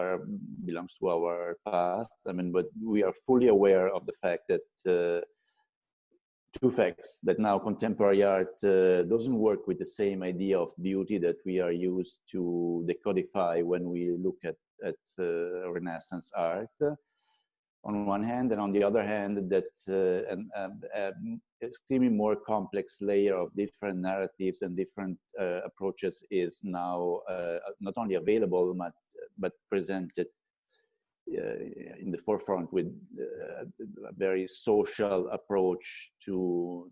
belongs to our past. I mean, but we are fully aware of the fact that two facts: that now contemporary art doesn't work with the same idea of beauty that we are used to decodify when we look at Renaissance art, on one hand, and on the other hand, that an extremely more complex layer of different narratives and different approaches is now not only available but presented in the forefront, with a very social approach to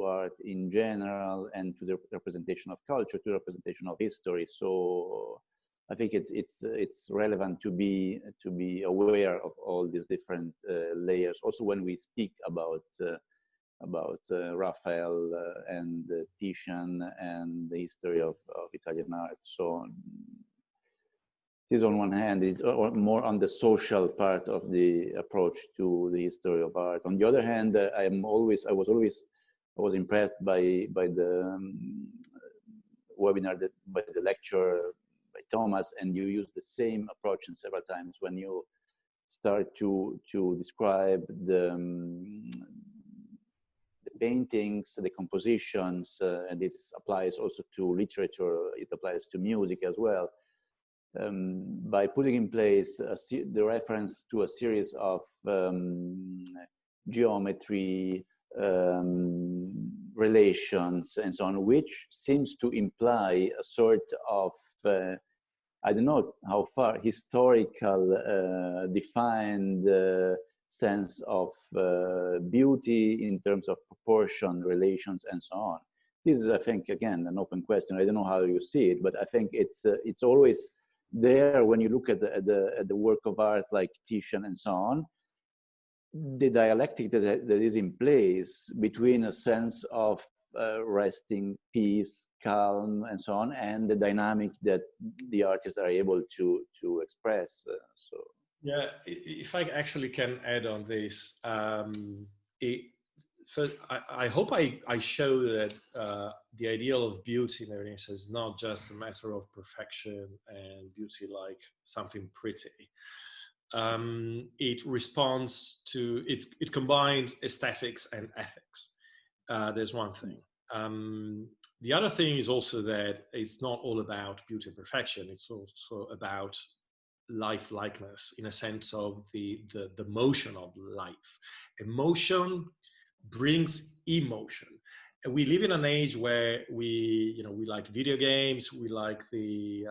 art in general, and to the representation of culture, to the representation of history. So I think it's relevant to be aware of all these different layers. Also, when we speak about Raphael and Titian and the history of Italian art. So this, on one hand, is more on the social part of the approach to the history of art. On the other hand, I was impressed by the webinar, by the lecture by Thomas, and you use the same approach in several times when you start to describe the paintings, the compositions, and this applies also to literature. It applies to music as well. By putting in place the reference to a series of geometry, relations, and so on, which seems to imply a sort of, I don't know how far, historical, defined sense of beauty in terms of proportion, relations, and so on. This is, I think, again, an open question. I don't know how you see it, but I think it's always there when you look at the work of art like Titian and so on. The dialectic that is in place between a sense of resting, peace, calm, and so on, and the dynamic that the artists are able to express. So yeah, if I actually can add on this, so I hope I show that the ideal of beauty in the Renaissance is not just a matter of perfection and beauty like something pretty. It responds to, it combines aesthetics and ethics. There's one thing. The other thing is also that it's not all about beauty and perfection. It's also about life-likeness, in a sense of the motion of life. Emotion brings emotion. And we live in an age where we like video games, we like the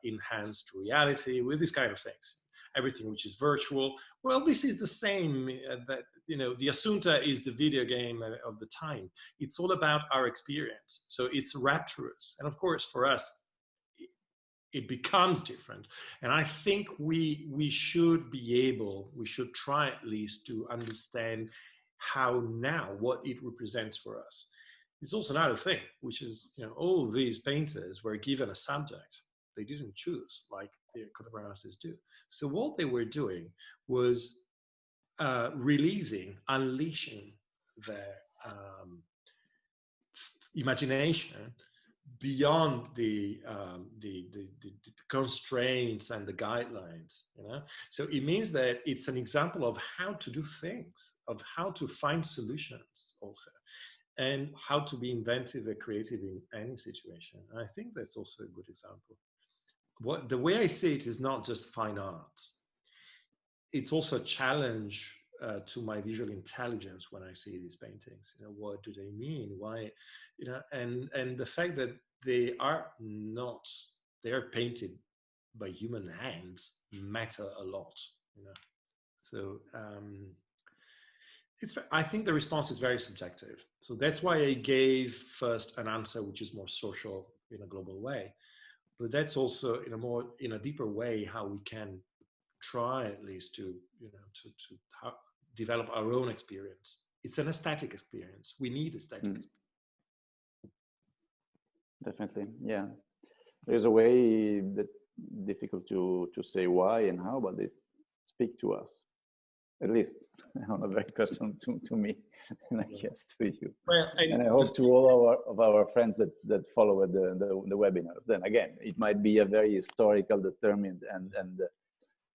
enhanced reality, with these kind of things. Everything which is virtual. Well, this is the same. That the Assunta is the video game of the time. It's all about our experience. So it's rapturous, and of course, for us, it becomes different. And I think we should try at least to understand how now, what it represents for us. It's also another thing, which is, all these painters were given a subject. They didn't choose like the contemporary artists do. So what they were doing was unleashing their imagination beyond the constraints and the guidelines. So it means that it's an example of how to do things, of how to find solutions also, and how to be inventive and creative in any situation. And I think that's also a good example. The way I see it is not just fine art. It's also a challenge to my visual intelligence when I see these paintings. What do they mean? Why? And the fact that they are painted by human hands matter a lot. So I think the response is very subjective. So that's why I gave first an answer which is more social in a global way. But that's also in a deeper way how we can try at least to develop our own experience. It's an aesthetic experience. We need aesthetic experience. Definitely, yeah. There's a way that difficult to say why and how, but they speak to us, at least on a very personal to me, and I guess to you. Well, and I hope to all of our friends that follow the webinar. Then again, it might be a very historical determined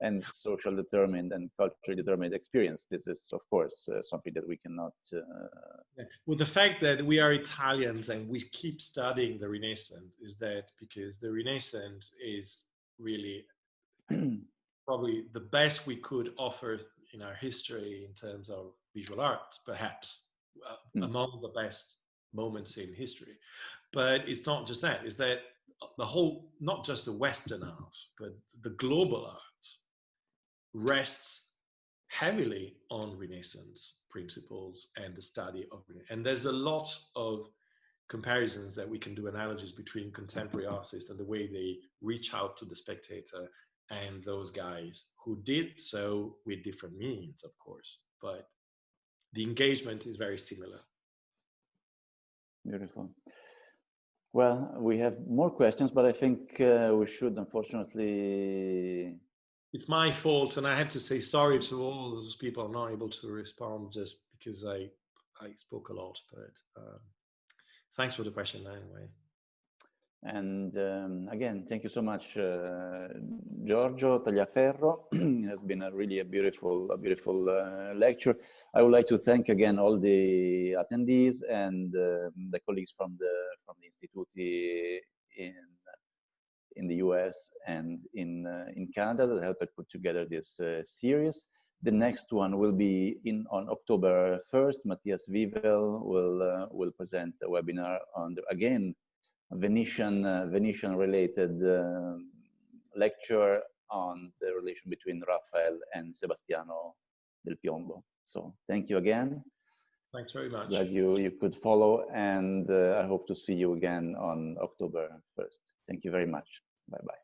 and social determined and culturally determined experience. This is, of course, something that we cannot... Well, the fact that we are Italians and we keep studying the Renaissance is that because the Renaissance is really probably the best we could offer in our history in terms of visual arts, perhaps among the best moments in history. But it's not just that, it's that the whole, not just the Western art, but the global art rests heavily on Renaissance principles and the study of Renaissance. And there's a lot of comparisons that we can do, analogies between contemporary artists and the way they reach out to the spectator and those guys who did so with different means, of course, but the engagement is very similar. Beautiful. Well, we have more questions, but I think we should, unfortunately... It's my fault, and I have to say sorry to all those people not able to respond just because I spoke a lot, but thanks for the question anyway. And again, thank you so much, Giorgio Tagliaferro. It has been really a beautiful lecture. I would like to thank again all the attendees and the colleagues from the Istituti in the US and in Canada that helped put together this series. The next one will be on October 1st. Matthias Wivel will present a webinar on again Venetian related lecture on the relation between Raphael and Sebastiano del Piombo. So thank you again. Thanks very much. Glad you could follow, and I hope to see you again on October 1st. Thank you very much. Bye-bye.